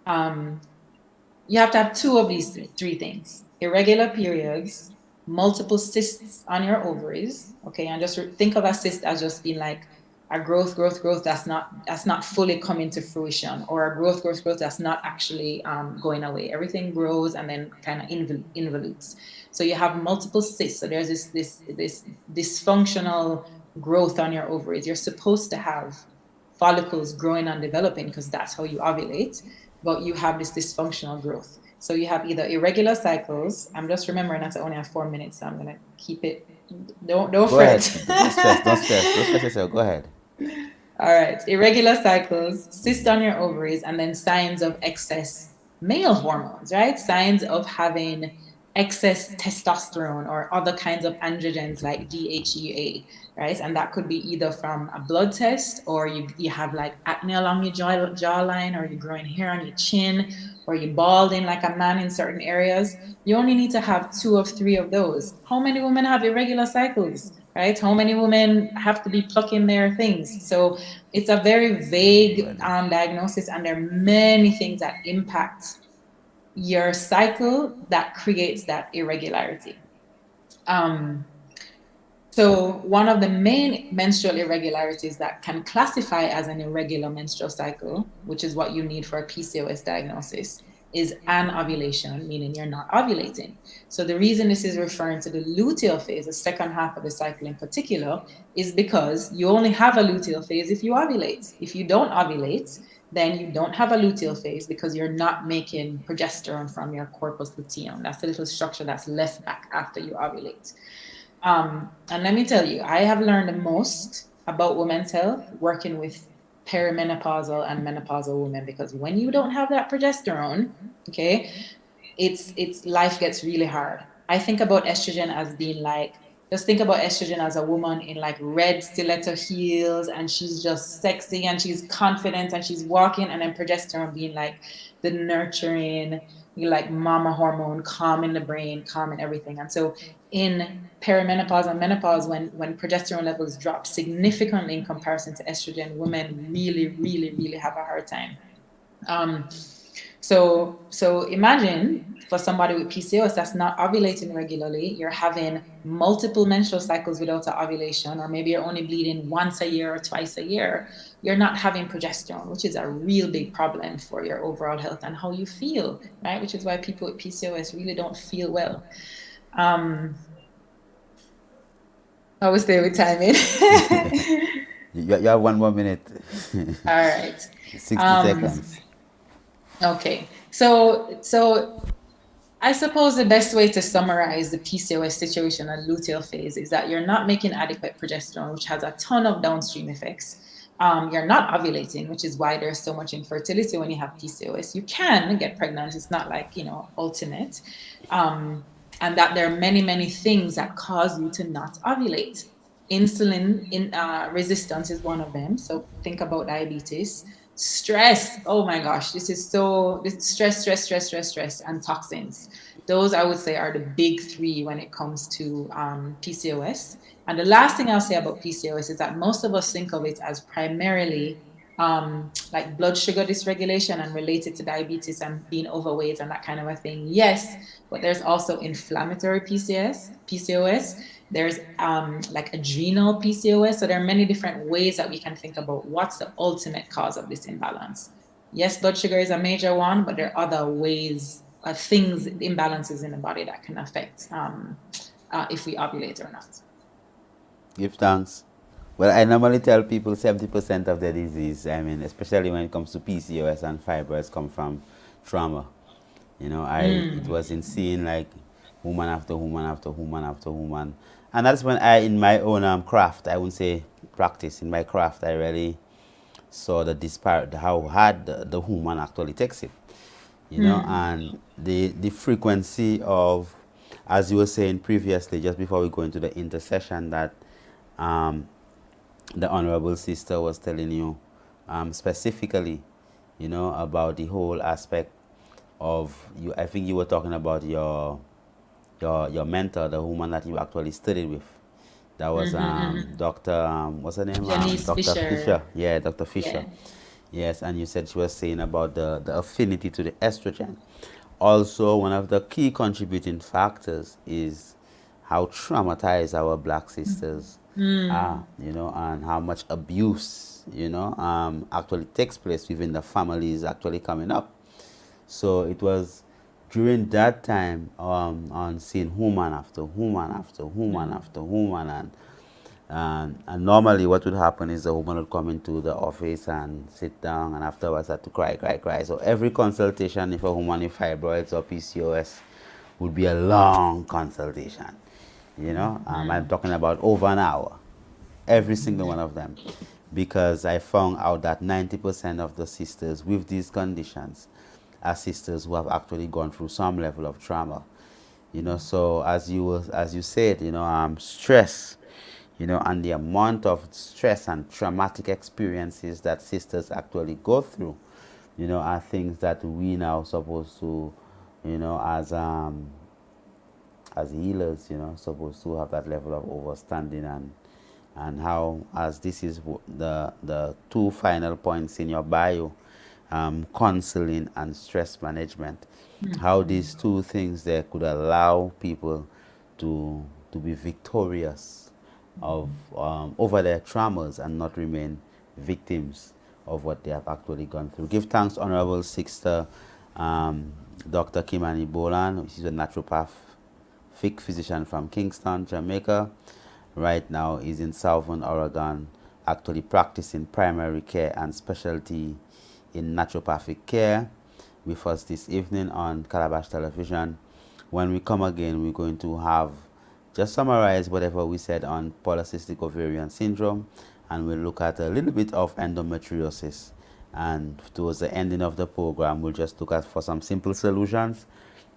You have to have two of these three things: irregular periods, multiple cysts on your ovaries. Okay. And just think of a cyst as just being like a growth that's not fully coming to fruition, or a growth that's not actually going away. Everything grows and then kind of involutes. So you have multiple cysts. So there's this dysfunctional growth on your ovaries. You're supposed to have follicles growing and developing because that's how you ovulate, but you have this dysfunctional growth. So you have either irregular cycles. I'm just remembering that I only have 4 minutes, so I'm gonna keep it. Don't Go fret. ahead. Don't stress. Don't stress. Don't stress yourself. Go ahead. All right. Irregular cycles, cysts on your ovaries, and then signs of excess male hormones, right? Signs of having excess testosterone or other kinds of androgens like DHEA, right? And that could be either from a blood test, or you have like acne along your jawline, or you're growing hair on your chin, or you're balding like a man in certain areas. You only need to have 2 of 3 of those. How many women have irregular cycles? Right? How many women have to be plucking their things? So it's a very vague diagnosis, and there are many things that impact your cycle that creates that irregularity. So one of the main menstrual irregularities that can classify as an irregular menstrual cycle, which is what you need for a PCOS diagnosis, is anovulation, meaning you're not ovulating. So the reason this is referring to the luteal phase, the second half of the cycle in particular, is because you only have a luteal phase if you ovulate. If you don't ovulate, then you don't have a luteal phase because you're not making progesterone from your corpus luteum. That's the little structure that's left back after you ovulate. And let me tell you, I have learned the most about women's health working with perimenopausal and menopausal women, because when you don't have that progesterone, okay, it's life gets really hard. I think about estrogen as being like, just think about estrogen as a woman in like red stiletto heels, and she's just sexy and she's confident and she's walking, and then progesterone being like the nurturing, you like mama hormone, calming the brain, calming everything. And so in perimenopause and menopause, when progesterone levels drop significantly in comparison to estrogen, women really have a hard time. So imagine for somebody with PCOS that's not ovulating regularly, you're having multiple menstrual cycles without an ovulation, or maybe you're only bleeding once a year or twice a year. You're not having progesterone, which is a real big problem for your overall health and how you feel, right? Which is why people with PCOS really don't feel well. I will stay with timing. You have 1 more minute. All right. 60 seconds. Okay. So I suppose the best way to summarize the PCOS situation and luteal phase is that you're not making adequate progesterone, which has a ton of downstream effects. You're not ovulating, which is why there's so much infertility when you have PCOS. You can get pregnant. It's not like, ultimate. And that there are many things that cause you to not ovulate. Insulin resistance is one of them. So think about diabetes. Stress. Oh my gosh, this stress, and toxins. Those I would say are the big 3 when it comes to PCOS. And the last thing I'll say about PCOS is that most of us think of it as primarily like blood sugar dysregulation and related to diabetes and being overweight and that kind of a thing. Yes, but there's also inflammatory PCOS. There's like adrenal PCOS. So there are many different ways that we can think about what's the ultimate cause of this imbalance. Yes, blood sugar is a major one, but there are other ways, things, imbalances in the body that can affect if we ovulate or not. Give thanks. Well, I normally tell people 70% of their disease, especially when it comes to PCOS and fibroids, come from trauma. It was in seeing like woman after woman after woman after woman. And that's when in my own craft, I wouldn't say practice, in my craft, I really saw the disparate, how hard the woman actually takes it. And the frequency of, as you were saying previously, just before we go into the intercession, that the Honorable Sister was telling you specifically, about the whole aspect of you. I think you were talking about your mentor, the woman that you actually studied with. That was Dr. What's her name? Janice Dr. Fisher. Yeah, Dr. Fisher. Yeah. Yes, and you said she was saying about the affinity to the estrogen. Also, one of the key contributing factors is how traumatized our black sisters are, and how much abuse, actually takes place within the families actually coming up. So it was during that time on seeing woman after woman after woman after woman, and And normally what would happen is the woman would come into the office and sit down, and afterwards had to cry. So every consultation, if a woman with fibroids or PCOS, would be a long consultation. I'm talking about over an hour, every single one of them, because I found out that 90% of the sisters with these conditions are sisters who have actually gone through some level of trauma. So as you said, stress, and the amount of stress and traumatic experiences that sisters actually go through, are things that we now supposed to, as healers, supposed to have that level of understanding, and how, as this is the two final points in your bio, counseling and stress management, how these two things there could allow people to be victorious of over their traumas and not remain victims of what they have actually gone through. Give thanks, Honorable Sister Dr. Kimani Bolan. She's a naturopathic physician from Kingston, Jamaica. Right now is in Southern Oregon, actually practicing primary care and specialty in naturopathic care with us this evening on Calabash Television. When we come again, we're going to have just summarize whatever we said on polycystic ovarian syndrome, and we'll look at a little bit of endometriosis. And towards the ending of the program, we'll just look at for some simple solutions,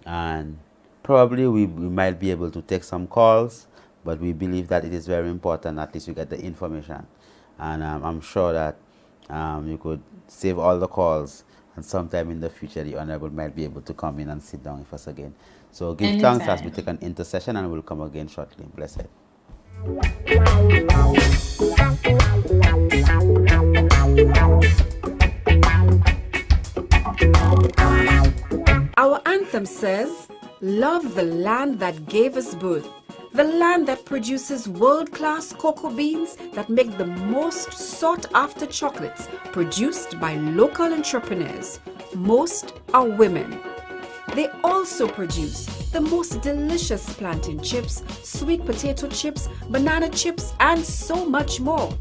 and probably we might be able to take some calls, but we believe that it is very important at least you get the information. And I'm sure that you could save all the calls, and sometime in the future the Honorable might be able to come in and sit down with us again. So give thanks as we take an intercession, and we'll come again shortly. Blessed. Our anthem says, "Love the land that gave us birth, the land that produces world-class cocoa beans that make the most sought-after chocolates produced by local entrepreneurs. Most are women. They also produce the most delicious plantain chips, sweet potato chips, banana chips, and so much more.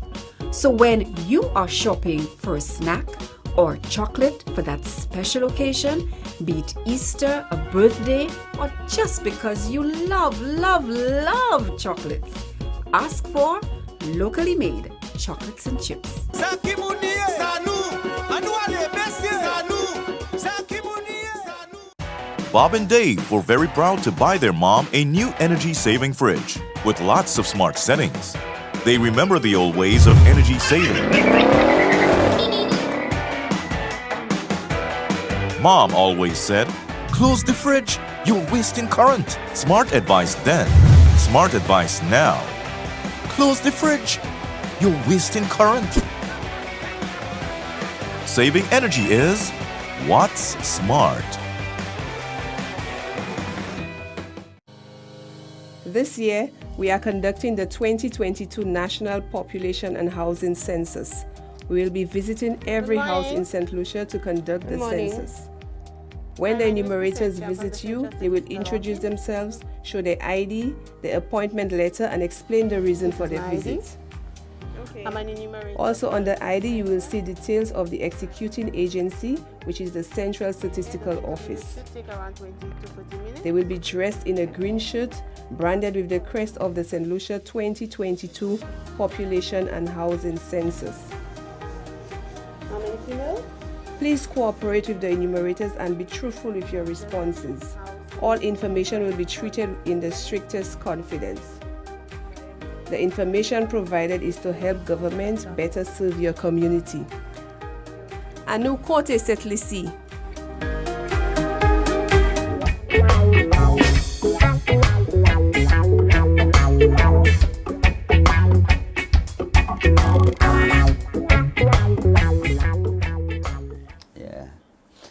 So when you are shopping for a snack or chocolate for that special occasion, be it Easter, a birthday, or just because you love chocolates, ask for locally made chocolates and chips. Bob and Dave were very proud to buy their mom a new energy-saving fridge with lots of smart settings. They remember the old ways of energy saving. Mom always said, "Close the fridge, you're wasting current." Smart advice then, smart advice now. Close the fridge, you're wasting current. Saving energy is what's smart. This year, we are conducting the 2022 National Population and Housing Census. We will be visiting every house in St. Lucia to conduct the census. When the enumerators visit you, they will introduce themselves, show their ID, their appointment letter, and explain the reason for their visit. Also on the ID, you will see details of the executing agency, which is the Central Statistical Office. They will be dressed in a green shirt, branded with the crest of the St. Lucia 2022 Population and Housing Census. Please cooperate with the enumerators and be truthful with your responses. All information will be treated in the strictest confidence. The information provided is to help government better serve your community. Anu Kote Setlisi.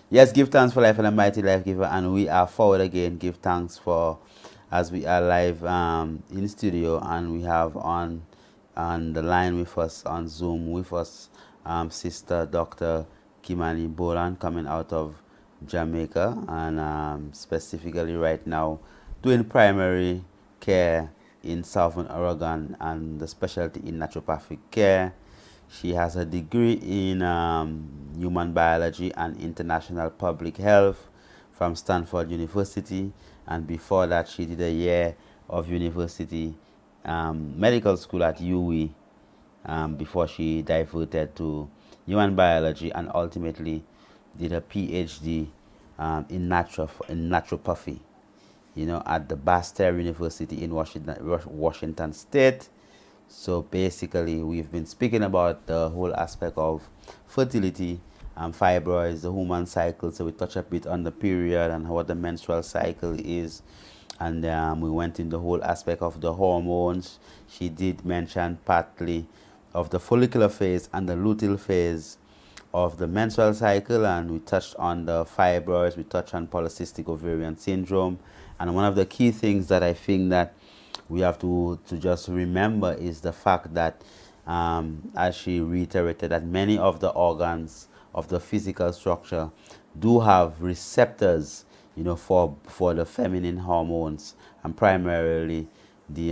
Yes, give thanks for life and a mighty life giver, and we are forward again. Give thanks for, as we are live in studio, and we have on the line with us on Zoom with us Sister Dr. Kimani Bolan, coming out of Jamaica, and specifically right now doing primary care in Southern Oregon and the specialty in naturopathic care. She has a degree in human biology and international public health from Stanford University, and before that she did a year of university medical school at UWI before she diverted to human biology and ultimately did a PhD in naturopathy, at the Bastyr University in Washington State. So basically, we've been speaking about the whole aspect of fertility and fibroids, the human cycle. So we touch a bit on the period and what the menstrual cycle is. And we went in the whole aspect of the hormones. She did mention partly of the follicular phase and the luteal phase of the menstrual cycle, and we touched on the fibroids, we touched on polycystic ovarian syndrome. And one of the key things that I think that we have to just remember is the fact that, as she reiterated, that many of the organs of the physical structure do have receptors, for the feminine hormones, and primarily the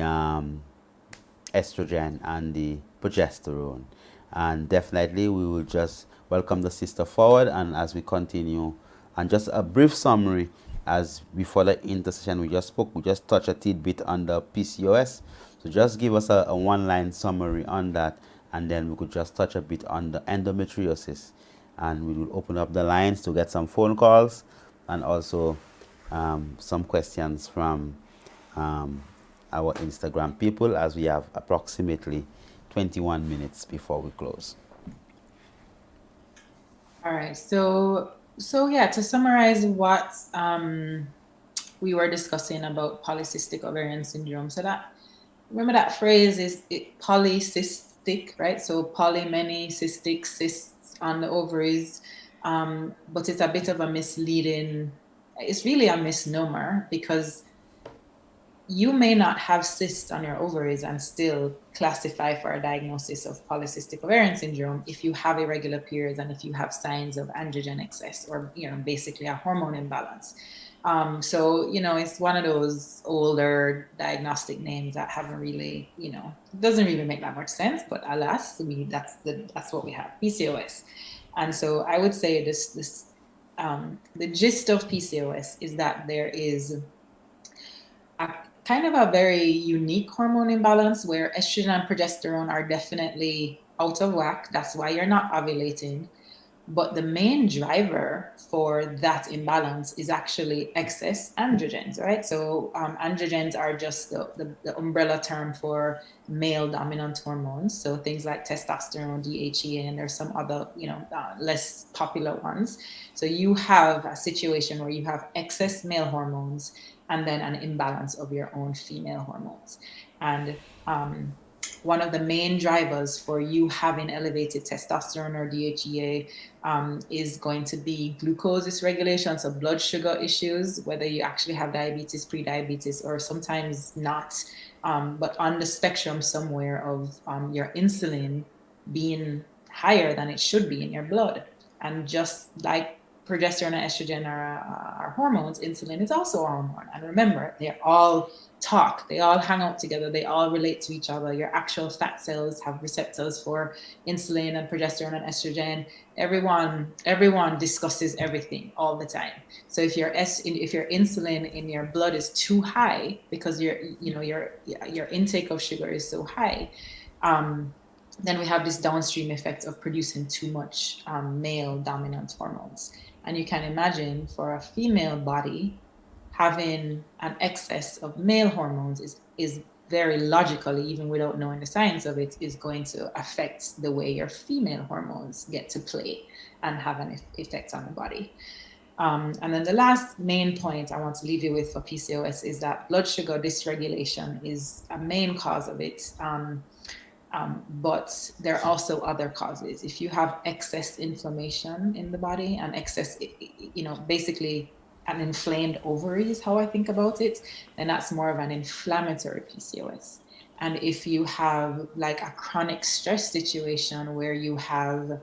estrogen and the progesterone. And definitely we will just welcome the sister forward, and as we continue, and just a brief summary, as before the intercession we just touched a tidbit on the PCOS. So just give us a one-line summary on that, and then we could just touch a bit on the endometriosis, and we will open up the lines to get some phone calls and also some questions from our Instagram people, as we have approximately 21 minutes before we close. All right. So yeah, to summarize what we were discussing about polycystic ovarian syndrome. So that, remember that phrase is polycystic, right? So poly, many, cystic, cysts on the ovaries. But it's a bit of a misleading, it's really a misnomer, because you may not have cysts on your ovaries and still classify for a diagnosis of polycystic ovarian syndrome if you have irregular periods and if you have signs of androgen excess, or basically a hormone imbalance. So it's one of those older diagnostic names that haven't really, doesn't really make that much sense. But alas, that's what we have, PCOS. And so I would say the gist of PCOS is that there is a kind of a very unique hormone imbalance where estrogen and progesterone are definitely out of whack. That's why you're not ovulating. But the main driver for that imbalance is actually excess androgens, right? So androgens are just the umbrella term for male dominant hormones. So things like testosterone, DHEA, and there's some other, less popular ones. So you have a situation where you have excess male hormones and then an imbalance of your own female hormones. And one of the main drivers for you having elevated testosterone or DHEA is going to be glucose dysregulation, so blood sugar issues, whether you actually have diabetes, pre-diabetes, or sometimes not, but on the spectrum somewhere of your insulin being higher than it should be in your blood. And just like progesterone and estrogen are hormones, insulin is also a hormone. And remember, they're all they all hang out together, they all relate to each other. Your actual fat cells have receptors for insulin and progesterone and estrogen. Everyone discusses everything all the time. So if your insulin in your blood is too high because your intake of sugar is so high, then we have this downstream effect of producing too much male dominant hormones. And you can imagine, for a female body, having an excess of male hormones is very logically, even without knowing the science of it, is going to affect the way your female hormones get to play and have an effect on the body. And then the last main point I want to leave you with for PCOS is that blood sugar dysregulation is a main cause of it. But there are also other causes. If you have excess inflammation in the body and excess, basically an inflamed ovary is how I think about it, then that's more of an inflammatory PCOS. And if you have like a chronic stress situation where you have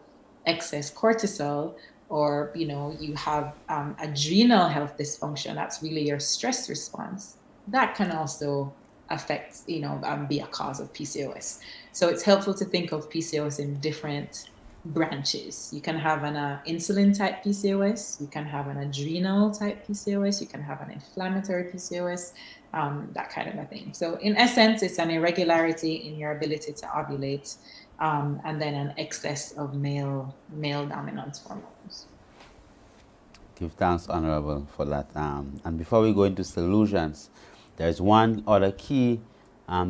excess cortisol, or you have adrenal health dysfunction, that's really your stress response, that can also affect, be a cause of PCOS. So it's helpful to think of PCOS in different branches. You can have an insulin type PCOS, you can have an adrenal type PCOS, you can have an inflammatory PCOS, that kind of a thing. So in essence, it's an irregularity in your ability to ovulate, and then an excess of male dominant hormones. Give thanks, Honorable, for that. And before we go into solutions, there's one other key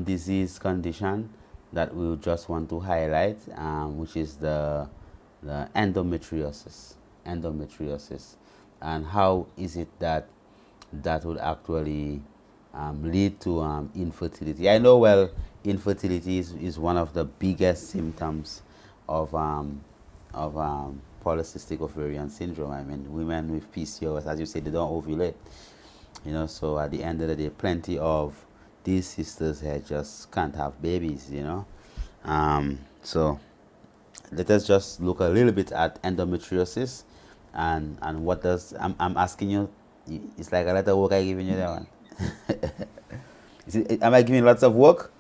disease condition that we just want to highlight, which is the endometriosis. Endometriosis. And how is it that would actually lead to infertility? I know, well, infertility is one of the biggest symptoms of polycystic ovarian syndrome. I mean, women with PCOS, as you say, they don't ovulate. So at the end of the day, plenty of these sisters here just can't have babies. So let us just look a little bit at endometriosis and what does I'm asking you. It's like a lot of work I giving you that one. Am I giving lots of work?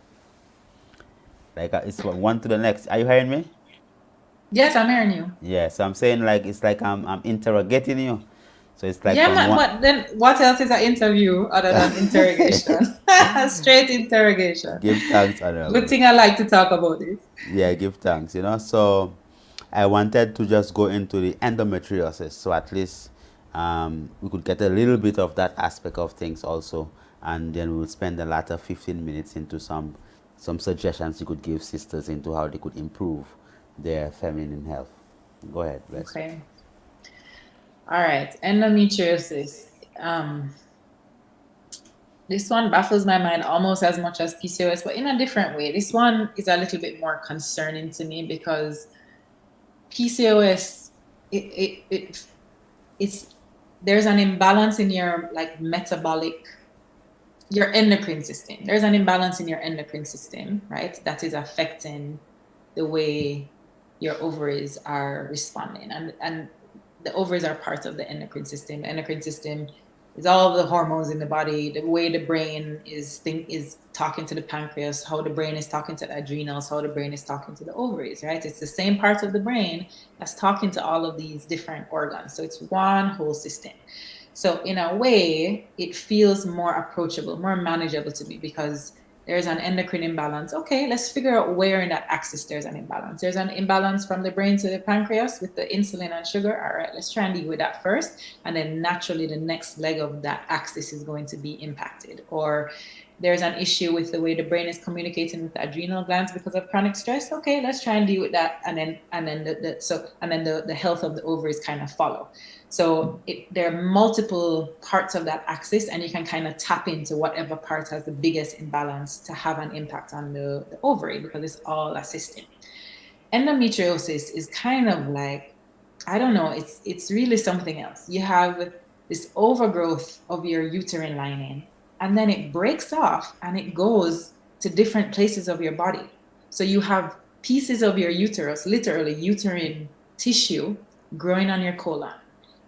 Like it's one to the next. Are you hearing me? Yes, I'm hearing you. Yeah, so I'm saying like it's like I'm interrogating you. So it's like but then what else is an interview other than interrogation? Straight interrogation. Give thanks, Honorable. Good thing I like to talk about it. Yeah, give thanks. So I wanted to just go into the endometriosis, so at least we could get a little bit of that aspect of things also, and then we'll spend the latter 15 minutes into some suggestions you could give sisters into how they could improve their feminine health. Go ahead, Wes. Okay. All right, endometriosis. This one baffles my mind almost as much as PCOS, but in a different way. This one is a little bit more concerning to me because PCOS, it's there's an imbalance in your your endocrine system. There's an imbalance in your endocrine system, right? That is affecting the way your ovaries are responding, and the ovaries are part of the endocrine system. The endocrine system is all of the hormones in the body, the way the brain is talking to the pancreas, how the brain is talking to the adrenals, how the brain is talking to the ovaries, right? It's the same part of the brain that's talking to all of these different organs. So it's one whole system. So in a way, it feels more approachable, more manageable to me because there's an endocrine imbalance. Okay, let's figure out where in that axis there's an imbalance. There's an imbalance from the brain to the pancreas with the insulin and sugar. All right, let's try and deal with that first. And then naturally the next leg of that axis is going to be impacted. Or there's an issue with the way the brain is communicating with the adrenal glands because of chronic stress. Okay, let's try and deal with that. And then the health of the ovaries kind of follow. So there are multiple parts of that axis, and you can kind of tap into whatever part has the biggest imbalance to have an impact on the ovary because it's all a system. Endometriosis is kind of like, I don't know, it's really something else. You have this overgrowth of your uterine lining, and then it breaks off and it goes to different places of your body. So you have pieces of your uterus, literally uterine tissue, growing on your colon,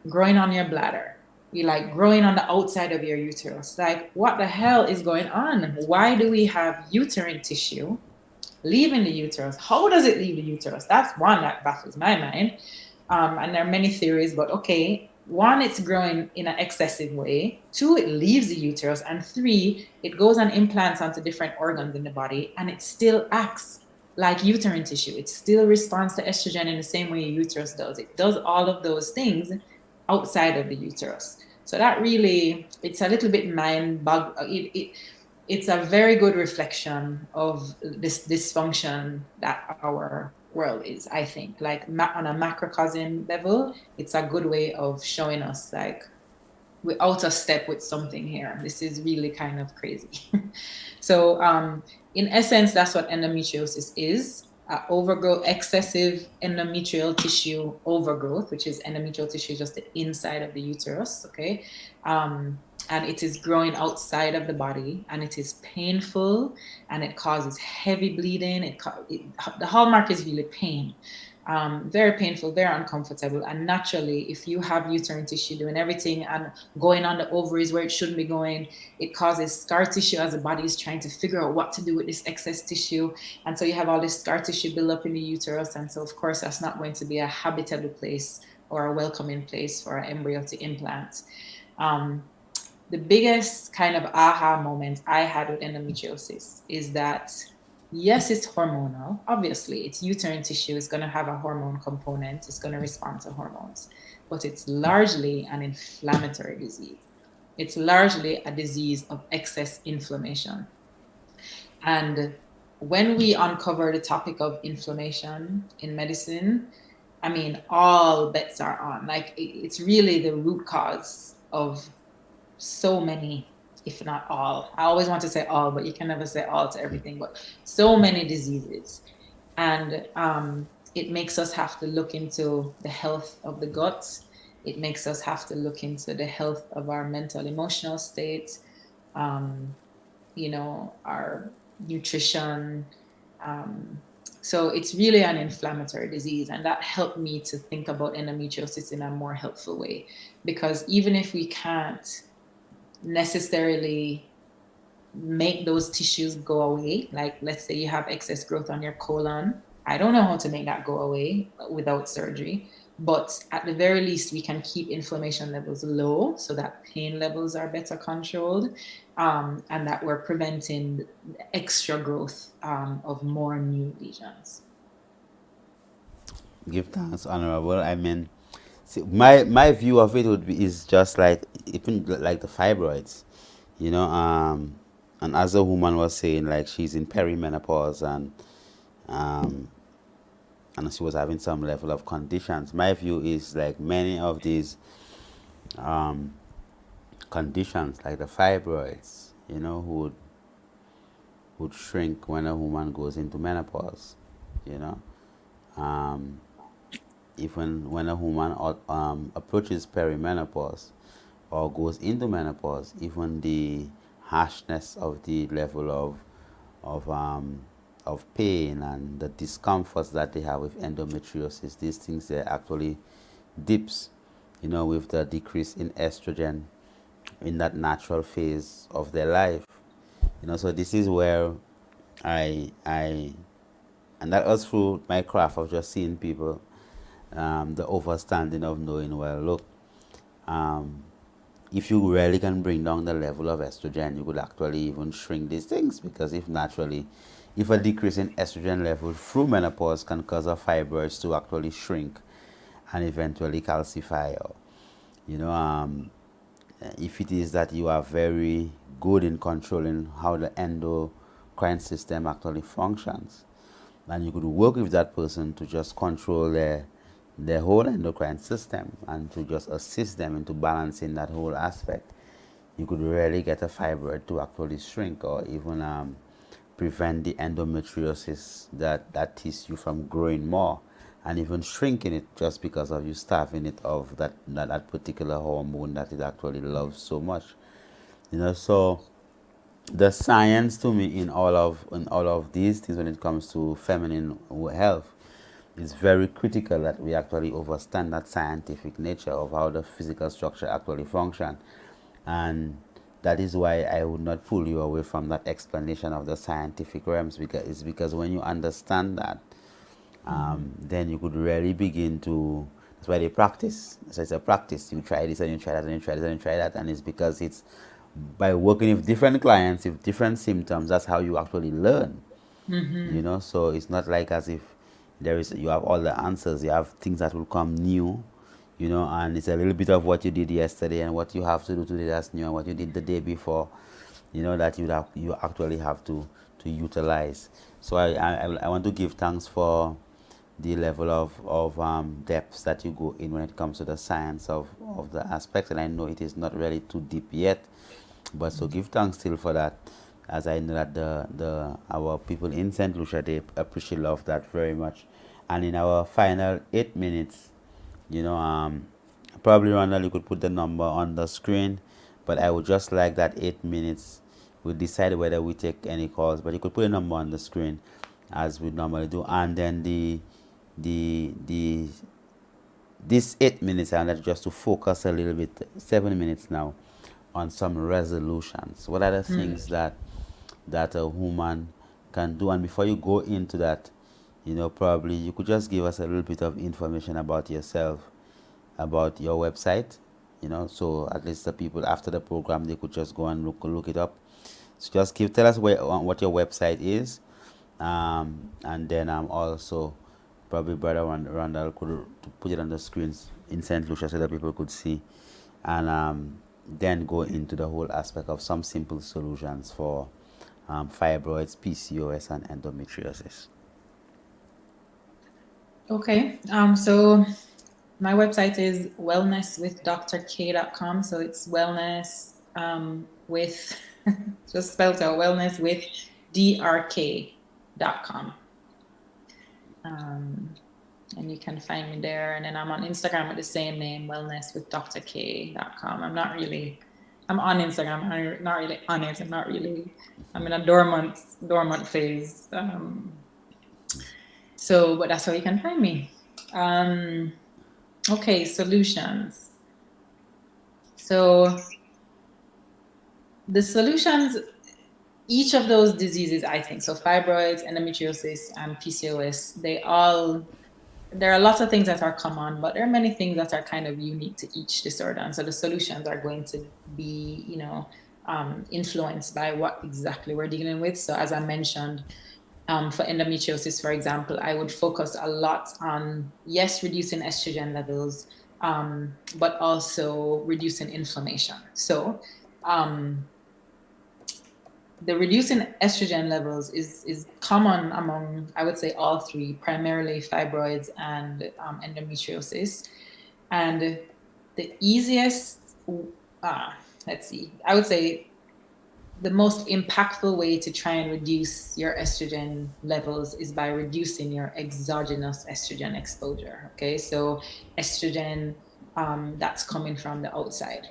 growing on your bladder, growing on the outside of your uterus. Like, what the hell is going on? Why do we have uterine tissue leaving the uterus? How does it leave the uterus? That's one that baffles my mind. And there are many theories, but okay. One, it's growing in an excessive way. Two, it leaves the uterus. And three, it goes and implants onto different organs in the body, and it still acts like uterine tissue. It still responds to estrogen in the same way your uterus does. It does all of those things outside of the uterus. So that really, it's a little bit it's a very good reflection of this dysfunction that our world is, I think. Like on a macrocosm level, it's a good way of showing us like we're out of step with something here. This is really kind of crazy. So in essence, that's what endometriosis is. Overgrowth, excessive endometrial tissue overgrowth, which is endometrial tissue just the inside of the uterus, okay? And it is growing outside of the body, and it is painful, and it causes heavy bleeding. The hallmark is really pain. very painful, very uncomfortable. And naturally, if you have uterine tissue doing everything and going on the ovaries where it shouldn't be going, it causes scar tissue as the body is trying to figure out what to do with this excess tissue. And so you have all this scar tissue build up in the uterus. And so, of course, that's not going to be a habitable place or a welcoming place for an embryo to implant. The biggest kind of aha moment I had with endometriosis is that, yes, it's hormonal. Obviously, it's uterine tissue. It's going to have a hormone component. It's going to respond to hormones. But it's largely an inflammatory disease. It's largely a disease of excess inflammation. And when we uncover the topic of inflammation in medicine, I mean, all bets are on. Like, it's really the root cause of so many, if not all. I always want to say all, but you can never say all to everything, but so many diseases. And it makes us have to look into the health of the gut. It makes us have to look into the health of our mental, emotional state, our nutrition. So it's really an inflammatory disease, and that helped me to think about endometriosis in a more helpful way. Because even if we can't necessarily make those tissues go away, like let's say you have excess growth on your colon, I don't know how to make that go away without surgery, but at the very least we can keep inflammation levels low so that pain levels are better controlled, and that we're preventing extra growth of more new lesions. Give thanks, Honorable. I mean, see, my view of it is just like even like the fibroids, and as a woman was saying, like she's in perimenopause um, and she was having some level of conditions. My view is like many of these conditions, like the fibroids, would shrink when a woman goes into menopause, you know. Even when a woman approaches perimenopause or goes into menopause, even the harshness of the level of pain and the discomforts that they have with endometriosis, these things they actually dips, with the decrease in estrogen in that natural phase of their life. So this is where I and that was through my craft of just seeing people, the overstanding of knowing, well, look, if you really can bring down the level of estrogen, you could actually even shrink these things, because if a decrease in estrogen level through menopause can cause a fibroids to actually shrink and eventually calcify, or, if it is that you are very good in controlling how the endocrine system actually functions, and you could work with that person to just control their whole endocrine system and to just assist them into balancing that whole aspect, you could really get a fibroid to actually shrink, or even prevent the endometriosis, that tissue, from growing more and even shrinking it, just because of you starving it of that particular hormone that it actually loves so much. So the science to me in all of these things, when it comes to feminine health, is very critical that we actually understand that scientific nature of how the physical structure actually functions. And that is why I would not pull you away from that explanation of the scientific realms, because when you understand that, then you could really begin to, that's why they practice. So it's a practice. You try this and you try that and you try this and you try that, and it's because it's by working with different clients with different symptoms, that's how you actually learn. So it's not like as if you have all the answers. You have things that will come new, and it's a little bit of what you did yesterday and what you have to do today that's new, and what you did the day before, that you actually have to utilize. So I want to give thanks for the level of depths that you go in when it comes to the science of the aspects, and I know it is not really too deep yet, but so give thanks still for that, as I know that our people in St. Lucia, they appreciate love that very much. And in our final 8 minutes, probably Ronald, you could put the number on the screen, but I would just like that 8 minutes. We'll decide whether we take any calls, but you could put a number on the screen as we normally do, and then the the this 8 minutes, and that just to focus a little bit, 7 minutes now, on some resolutions. What are the things that a woman can do? And before you go into that, probably you could just give us a little bit of information about yourself, about your website, so at least the people after the program, they could just go and look it up. So just tell us what your website is, and then also probably Brother Randall could put it on the screens in St. Lucia so that people could see, and then go into the whole aspect of some simple solutions for fibroids, PCOS, and endometriosis. Okay, so my website is wellnesswithdrk.com. So it's wellness with, just spelled out, wellnesswithdrk.com. And you can find me there. And then I'm on Instagram with the same name, wellnesswithdrk.com. I'm on Instagram. I'm not really on it. I'm in a dormant phase. But that's how you can find me. Okay, solutions. So the solutions, each of those diseases, I think, so fibroids, endometriosis, and PCOS, there are lots of things that are common, but there are many things that are kind of unique to each disorder. And so the solutions are going to be, influenced by what exactly we're dealing with. So as I mentioned, for endometriosis, for example, I would focus a lot on, yes, reducing estrogen levels, but also reducing inflammation. So the reducing estrogen levels is common among, I would say, all three, primarily fibroids and endometriosis. And the easiest, I would say the most impactful way to try and reduce your estrogen levels is by reducing your exogenous estrogen exposure. Okay, so estrogen that's coming from the outside.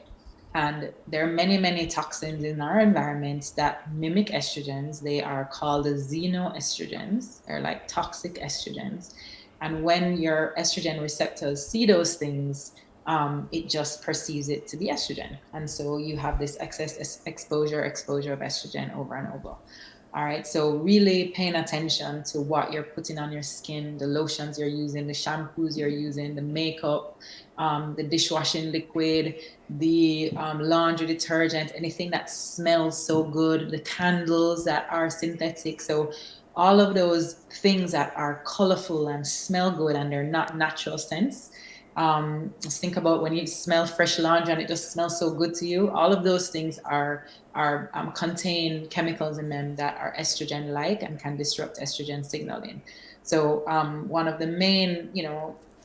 And there are many, many toxins in our environment that mimic estrogens. They are called xenoestrogens. They're like toxic estrogens. And when your estrogen receptors see those things, it just perceives it to be estrogen. And so you have this excess exposure of estrogen over and over. All right, so really paying attention to what you're putting on your skin, the lotions you're using, the shampoos you're using, the makeup, the dishwashing liquid, the laundry detergent, anything that smells so good, the candles that are synthetic. So all of those things that are colorful and smell good and they're not natural scents. Just think about when you smell fresh laundry and it just smells so good to you. All of those things contain chemicals in them that are estrogen-like and can disrupt estrogen signaling. So one of the main,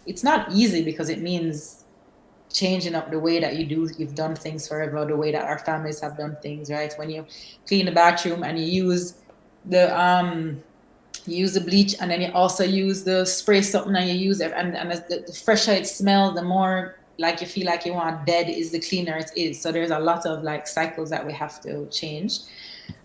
it's not easy because it means changing up the way that you've done things forever, the way that our families have done things, right? When you clean the bathroom and you use the bleach and then you also use the spray something and you use it and the fresher it smells, the more like you feel like you want dead is, the cleaner it is. So there's a lot of like cycles that we have to change.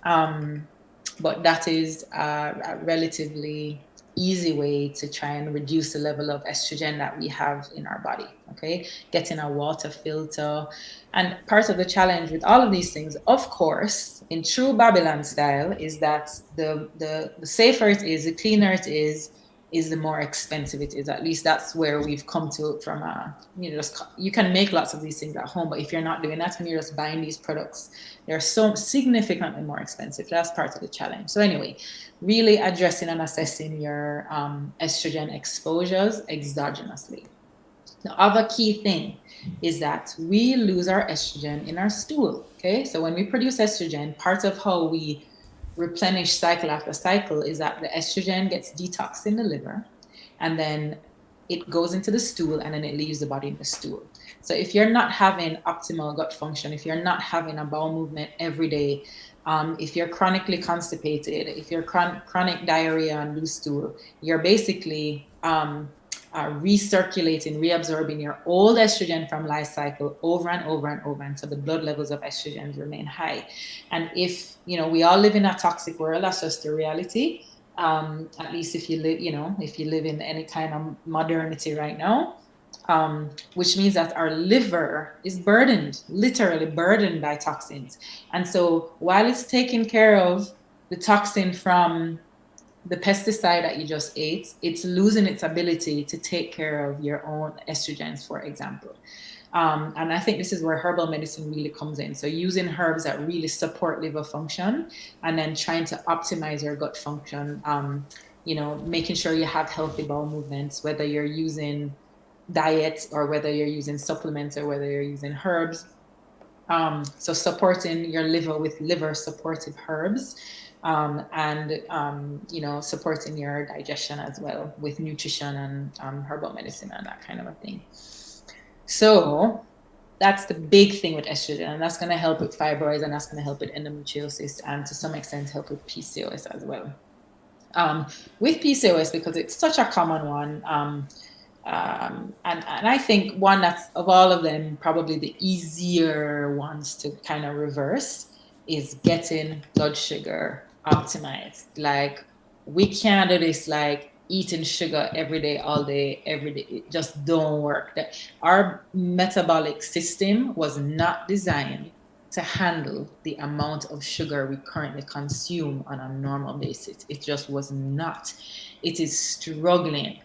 But that is a relatively easy way to try and reduce the level of estrogen that we have in our body. Okay, getting a water filter. And part of the challenge with all of these things, of course, in true Babylon style, is that the safer it is, the cleaner it is the more expensive it is. At least that's where we've come to from you can make lots of these things at home, but if you're not doing that and you're just buying these products, they're so significantly more expensive. That's part of the challenge. So anyway, really addressing and assessing your estrogen exposures exogenously. The other key thing is that we lose our estrogen in our stool. Okay, so when we produce estrogen, part of how we replenish cycle after cycle is that the estrogen gets detoxed in the liver and then it goes into the stool and then it leaves the body in the stool. So if you're not having optimal gut function, if you're not having a bowel movement every day, if you're chronically constipated, if you're chronic diarrhea and loose stool, you're basically recirculating, reabsorbing your old estrogen from life cycle over and over and over until the blood levels of estrogen remain high. And if, we all live in a toxic world, that's just the reality. At least if you live, if you live in any kind of modernity right now, which means that our liver is burdened, literally burdened by toxins. And so while it's taking care of the toxin from the pesticide that you just ate, it's losing its ability to take care of your own estrogens, for example. And I think this is where herbal medicine really comes in. So using herbs that really support liver function, and then trying to optimize your gut function, making sure you have healthy bowel movements, whether you're using diet or whether you're using supplements or whether you're using herbs. So supporting your liver with liver supportive herbs, and supporting your digestion as well with nutrition and herbal medicine and that kind of a thing. So that's the big thing with estrogen, and that's going to help with fibroids, and that's going to help with endometriosis, and to some extent help with PCOS as well. With PCOS, because it's such a common one, and I think one that's, of all of them, probably the easier ones to kind of reverse is getting blood sugar optimized. Like, we can't do this like eating sugar every day, all day, every day. It just don't work. Our metabolic system was not designed to handle the amount of sugar we currently consume on a normal basis. It just was not. It is struggling.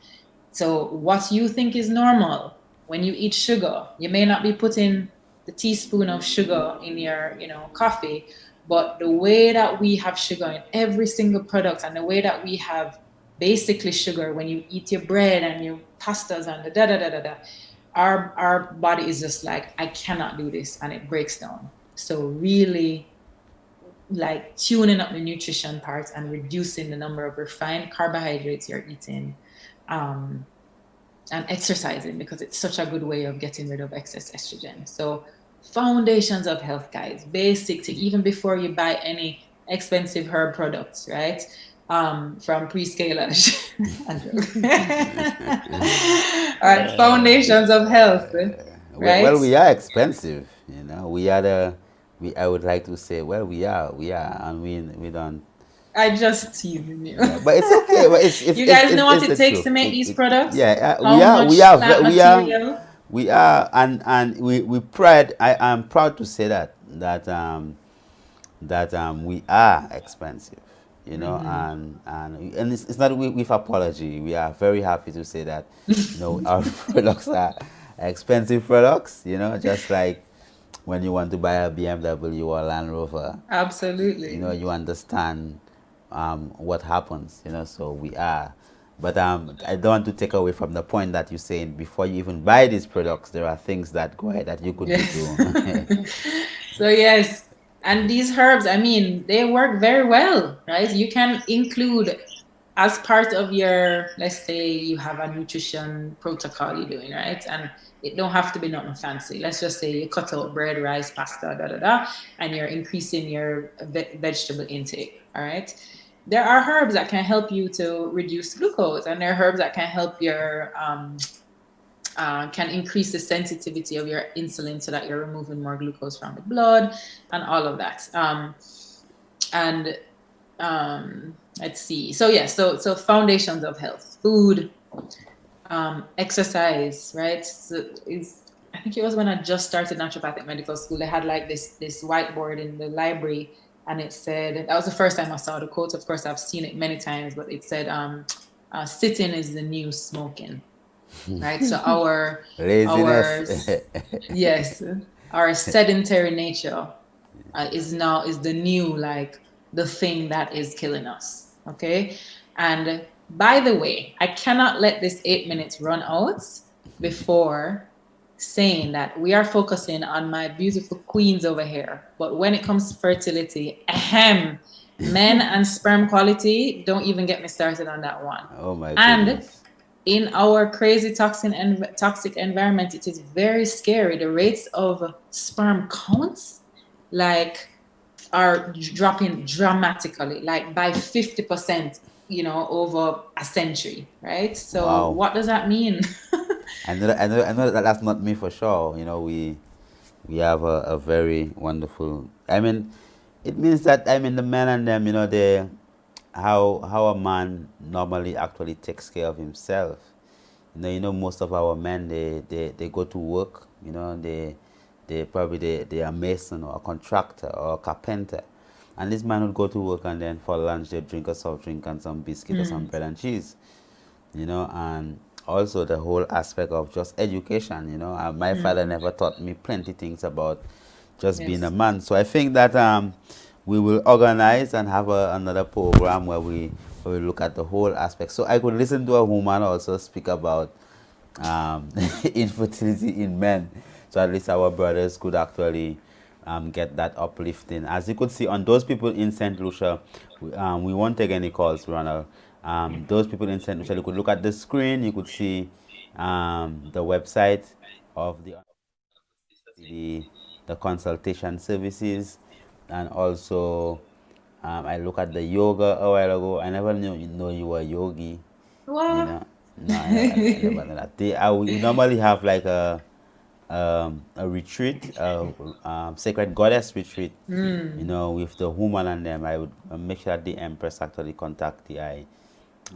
So what you think is normal when you eat sugar, you may not be putting the teaspoon of sugar in your, coffee, but the way that we have sugar in every single product, and the way that we have basically sugar when you eat your bread and your pastas and the da-da-da-da-da, our body is just like, I cannot do this, and it breaks down. So really, like, tuning up the nutrition part and reducing the number of refined carbohydrates you're eating, and exercising, because it's such a good way of getting rid of excess estrogen. So foundations of health, guys, basic to even before you buy any expensive herb products, right? From Priest Kailash. All right, foundations of health, right? Well, we are expensive, We are I would like to say, well, we are, and we don't. I just teasing you. Yeah, but it's okay. But it's you guys know what it's it takes to make these products? Yeah, we are, and we pride. I am proud to say that we are expensive, and it's not with apology. We are very happy to say that, our products are expensive products. Just like when you want to buy a BMW or a Land Rover. Absolutely. You understand what happens, so we are. But I don't want to take away from the point that you're saying, before you even buy these products, there are things that go ahead that you could be doing. So yes, and these herbs, I mean, they work very well, right? You can include, as part of your, let's say you have a nutrition protocol you're doing, right? And it don't have to be nothing fancy. Let's just say you cut out bread, rice, pasta, and you're increasing your vegetable intake, all right? There are herbs that can help you to reduce glucose, and there are herbs that can help your can increase the sensitivity of your insulin, so that you're removing more glucose from the blood and all of that. Let's see. So yeah, so foundations of health: food, exercise, right? So I think it was when I just started naturopathic medical school, they had like this whiteboard in the library, and it said, that was the first time I saw the quote. Of course, I've seen it many times, but it said, sitting is the new smoking. Right? So our laziness. yes, our sedentary nature is the new, like, the thing that is killing us. Okay. And by the way, I cannot let this 8 minutes run out before saying that we are focusing on my beautiful queens over here, but when it comes to fertility, men and sperm quality, don't even get me started on that one. Oh my goodness. And in our crazy toxic environment, it is very scary. The rates of sperm counts, like, are dropping dramatically, like by 50%, over a century, right? So wow. What does that mean? I know that that's not me for sure. We have a very wonderful, I mean, it means that, the men and them, they how a man normally actually takes care of himself. Most of our men, they go to work. They probably they are mason or a contractor or a carpenter, and this man would go to work, and then for lunch they drink a soft drink and some biscuit or some bread and cheese. And also the whole aspect of just education. My father never taught me plenty things about just being a Yes. man. So I think that we will organize and have another program where we look at the whole aspect. So I could listen to a woman also speak about infertility in men. So at least our brothers could actually get that uplifting. As you could see on those people in St. Lucia, we won't take any calls, Ronald. Those people in St. Lucia, you could look at the screen, you could see the website of the, the consultation services, and also I look at the yoga a while ago. I never knew you were a yogi. You What? know, no, I never know that. We normally have like a retreat, sacred goddess retreat. With the woman and them. I would make sure that the empress actually contact the eye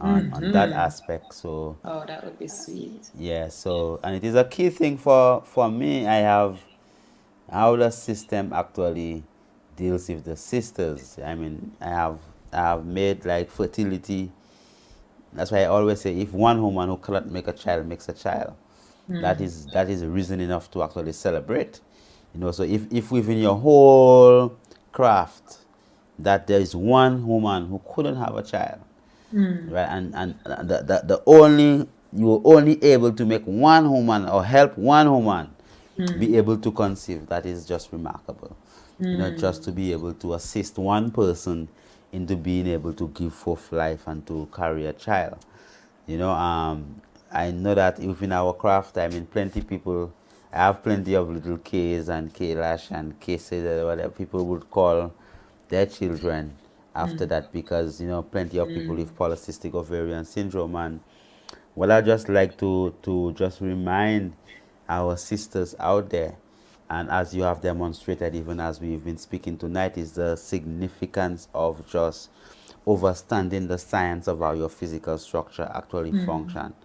on that aspect. So Oh, that would be sweet. yeah. So and it is a key thing for me. I have how the system actually deals with the sisters. I mean, I have made like fertility. That's why I always say, if one woman who cannot make a child makes a child, that is reason enough to actually celebrate. So if within your whole craft that there is one woman who couldn't have a child, right, and the only you were only able to make one woman or help one woman be able to conceive, that is just remarkable. Just to be able to assist one person into being able to give forth life and to carry a child. I know that within our craft, I mean, plenty people, I have plenty of little K's and Kailash and cases, whatever people would call their children after that, because, plenty of people with polycystic ovarian syndrome. And what I just like to just remind our sisters out there, and as you have demonstrated, even as we've been speaking tonight, is the significance of just understanding the science of how your physical structure actually function.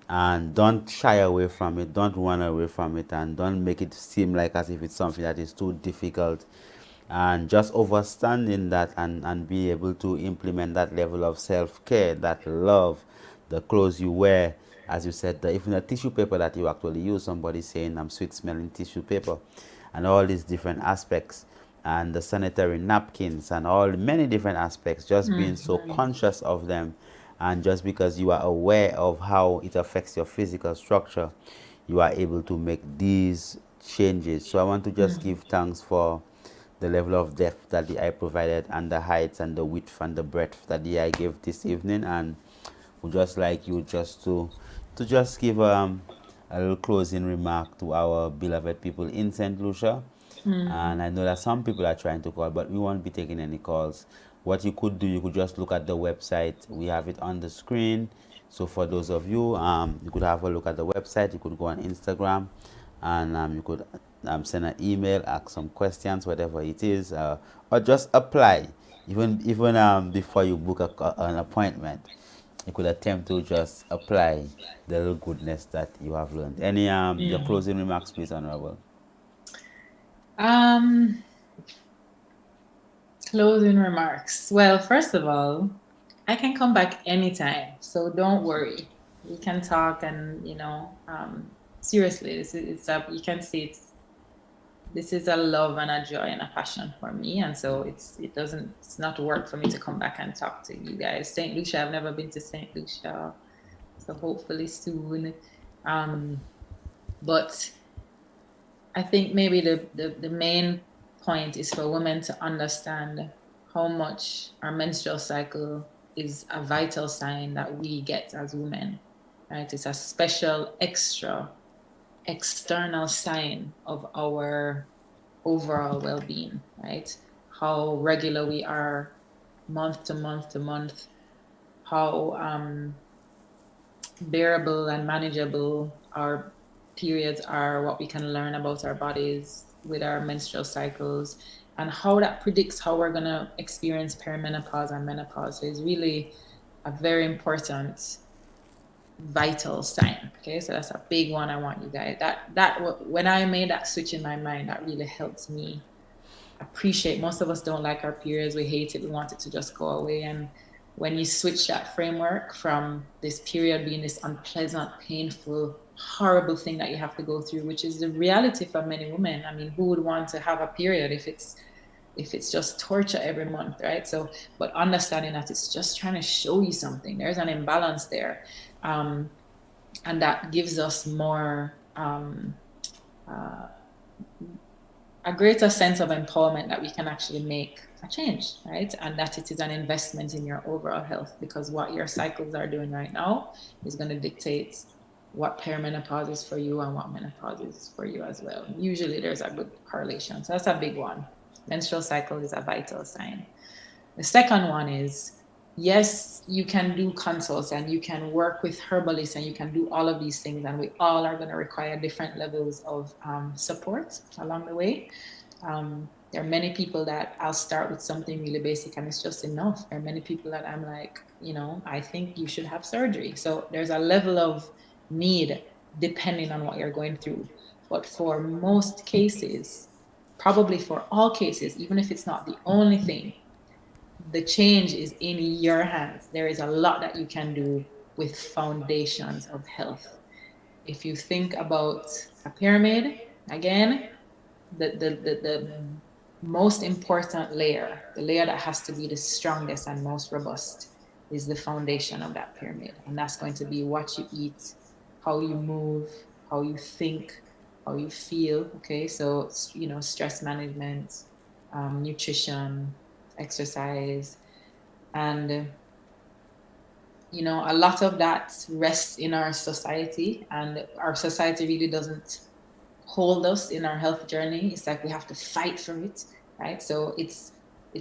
And don't shy away from it, don't run away from it, and don't make it seem like as if it's something that is too difficult. And just understanding that, and be able to implement that level of self-care, that love, the clothes you wear, as you said, even the tissue paper that you actually use, somebody saying I'm sweet smelling tissue paper, and all these different aspects, and the sanitary napkins, and all many different aspects, just being so conscious of them. And just because you are aware of how it affects your physical structure, you are able to make these changes. So I want to just give thanks for the level of depth that the eye provided, and the heights and the width and the breadth that the eye gave this evening. And would just like you just to just give a little closing remark to our beloved people in St. Lucia. And I know that some people are trying to call, but we won't be taking any calls. What you could do, you could just look at the website. We have it on the screen. So for those of you, you could have a look at the website. You could go on Instagram, and you could send an email, ask some questions, whatever it is, or just apply. Even before you book an appointment, you could attempt to just apply the little goodness that you have learned. Any your closing remarks, please, Honorable? Closing remarks. Well, first of all, I can come back anytime, so don't worry. We can talk, and seriously, you can see this is a love and a joy and a passion for me, and so it's not work for me to come back and talk to you guys. St. Lucia, I've never been to St. Lucia, so hopefully soon. But I think maybe the main point is for women to understand how much our menstrual cycle is a vital sign that we get as women, right? It's a special extra external sign of our overall well-being, right? How regular we are month to month to month, how bearable and manageable our periods are, what we can learn about our bodies with our menstrual cycles, and how that predicts how we're going to experience perimenopause and menopause is really a very important vital sign. Okay, so that's a big one. I want you guys, that when I made that switch in my mind, that really helped me appreciate. Most of us don't like our periods, we hate it, we want it to just go away. And when you switch that framework from this period being this unpleasant, painful, horrible thing that you have to go through, which is the reality for many women. I mean, who would want to have a period if it's just torture every month, right? So, but understanding that it's just trying to show you something, there's an imbalance there, and that gives us more a greater sense of empowerment that we can actually make a change, right? And that it is an investment in your overall health, because what your cycles are doing right now is going to dictate what perimenopause is for you and what menopause is for you as well. Usually there's a good correlation. So that's a big one. Menstrual cycle is a vital sign. The second one is, yes, you can do consults and you can work with herbalists and you can do all of these things, and we all are going to require different levels of support along the way. There are many people that I'll start with something really basic and it's just enough. There are many people that I'm like, I think you should have surgery. So there's a level of need depending on what you're going through. But for most cases, probably for all cases, even if it's not the only thing, the change is in your hands. There is a lot that you can do with foundations of health. If you think about a pyramid, again, the most important layer, the layer that has to be the strongest and most robust, is the foundation of that pyramid. And that's going to be what you eat, how you move, how you think, how you feel. Okay, so stress management, nutrition, exercise, and a lot of that rests in our society, and our society really doesn't hold us in our health journey. It's like we have to fight for it, right? So it's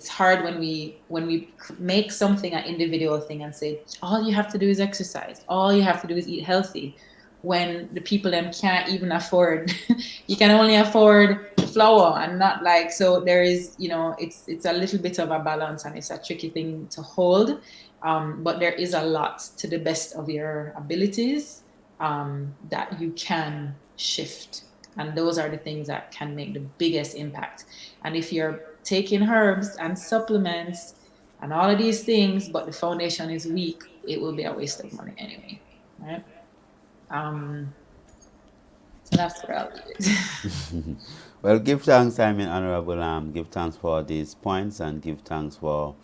hard when we make something an individual thing and say all you have to do is exercise, all you have to do is eat healthy, when the people them can't even afford you can only afford flour and not like. So there is it's a little bit of a balance, and it's a tricky thing to hold, but there is a lot, to the best of your abilities, that you can shift, and those are the things that can make the biggest impact. And if you're taking herbs and supplements and all of these things but the foundation is weak, it will be a waste of money anyway, right? So that's where I'll leave it. Well, give thanks, Honorable. Give thanks for these points and give thanks for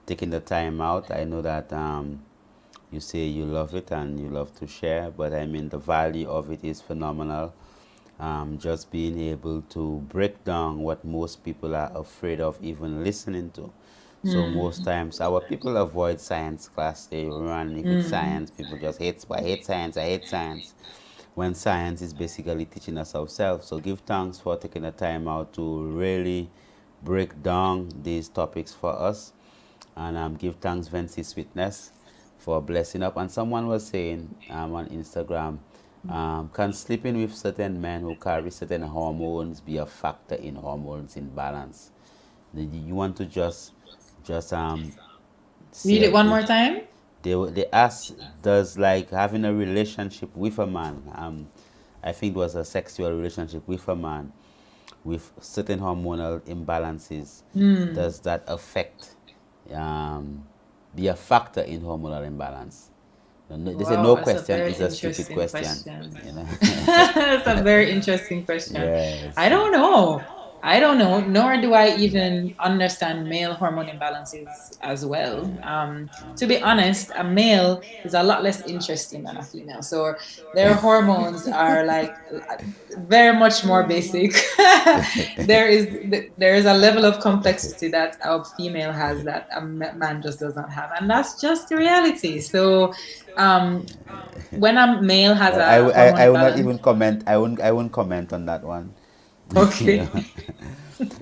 taking the time out. I know that you say you love it and you love to share, but the value of it is phenomenal. Just being able to break down what most people are afraid of even listening to. So most times our people avoid science class. They run with science. People just I hate science. When science is basically teaching us ourselves. So give thanks for taking the time out to really break down these topics for us. And give thanks, Vinci Sweetness, for blessing up. And someone was saying on Instagram, can sleeping with certain men who carry certain hormones be a factor in hormones imbalance? You want to just read it one more time? They ask, does like having a relationship with a man, I think it was a sexual relationship with a man with certain hormonal imbalances, does that affect, be a factor in hormonal imbalance? They say no question is a stupid question. That's a very interesting question. Yes. I don't know, nor do I even understand male hormone imbalances as well. To be honest, a male is a lot less interesting than a female, so their hormones are like very much more basic. there is a level of complexity that a female has that a man just does not have, and that's just the reality. So when a male has a hormone I will not imbalance, even comment. I won't comment on that one. okay.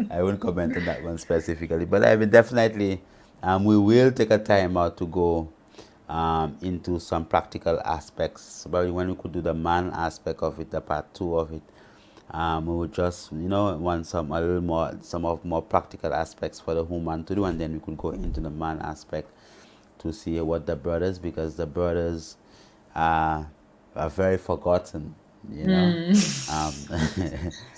I won't comment on that one specifically, but definitely, we will take a time out to go into some practical aspects. But when we could do the man aspect of it, the part 2 of it, we would just, want some a little more, some of more practical aspects for the woman to do, and then we could go into the man aspect to see what the brothers, because the brothers are very forgotten, a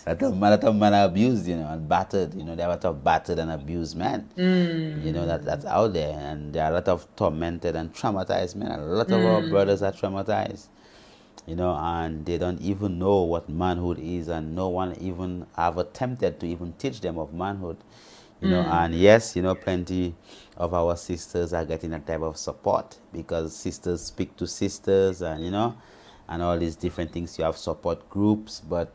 lot of men are abused, and battered. There are a lot of battered and abused men, that's out there, and there are a lot of tormented and traumatized men. A lot of our brothers are traumatized, and they don't even know what manhood is, and no one even have attempted to even teach them of manhood. And yes, plenty of our sisters are getting a type of support, because sisters speak to sisters, and all these different things. You have support groups, but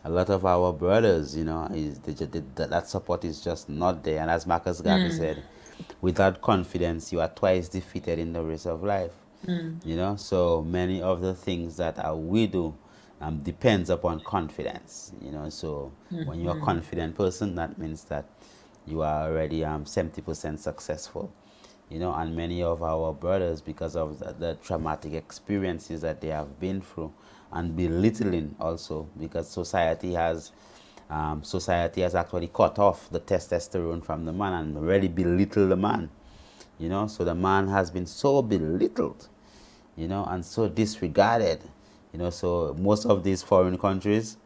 a lot of our brothers, that support is just not there. And as Marcus Garvey said, without confidence, you are twice defeated in the race of life. So many of the things that we do depends upon confidence. So when you're a confident person, that means that you are already 70% successful. And many of our brothers, because of the traumatic experiences that they have been through, and belittling also, because society has actually cut off the testosterone from the man and really belittled the man. So the man has been so belittled, and so disregarded. So most of these foreign countries,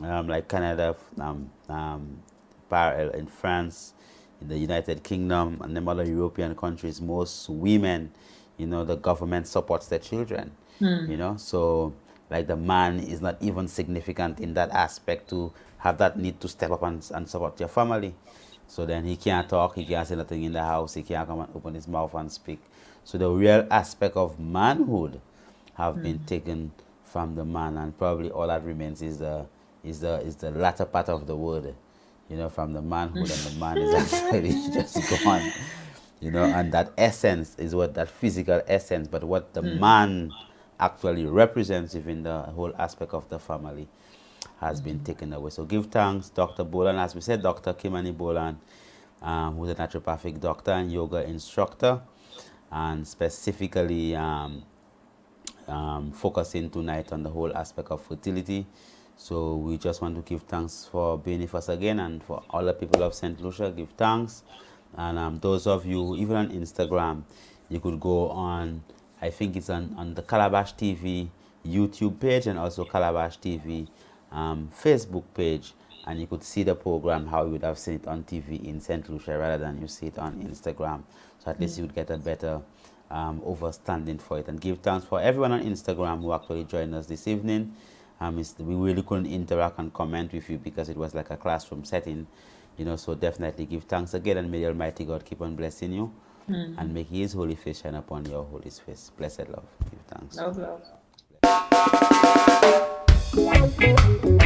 like Canada, in France, in the United Kingdom, and them other European countries, most women, the government supports their children. So like the man is not even significant in that aspect to have that need to step up and support your family. So then he can't talk, he can't say nothing in the house, he can't come and open his mouth and speak. So the real aspect of manhood have been taken from the man, and probably all that remains is the latter part of the word, from the manhood, and the man is actually just gone. And that essence is what, that physical essence, but what the man actually represents, even the whole aspect of the family, has been taken away. So give thanks, Dr. Boland, as we said, Dr. Kimani Boland, who's a naturopathic doctor and yoga instructor, and specifically focusing tonight on the whole aspect of fertility. So we just want to give thanks for being with us again, and for all the people of St. Lucia, give thanks. And those of you, even on Instagram, you could go on, I think it's on the Calabash TV YouTube page, and also Calabash TV Facebook page, and you could see the program how you would have seen it on TV in St. Lucia rather than you see it on Instagram. So at least you would get a better understanding for it. And give thanks for everyone on Instagram who actually joined us this evening. We really couldn't interact and comment with you because it was like a classroom setting, so definitely give thanks again, and may the Almighty God keep on blessing you, and make His holy face shine upon your holy face. Blessed love. Give thanks. Love.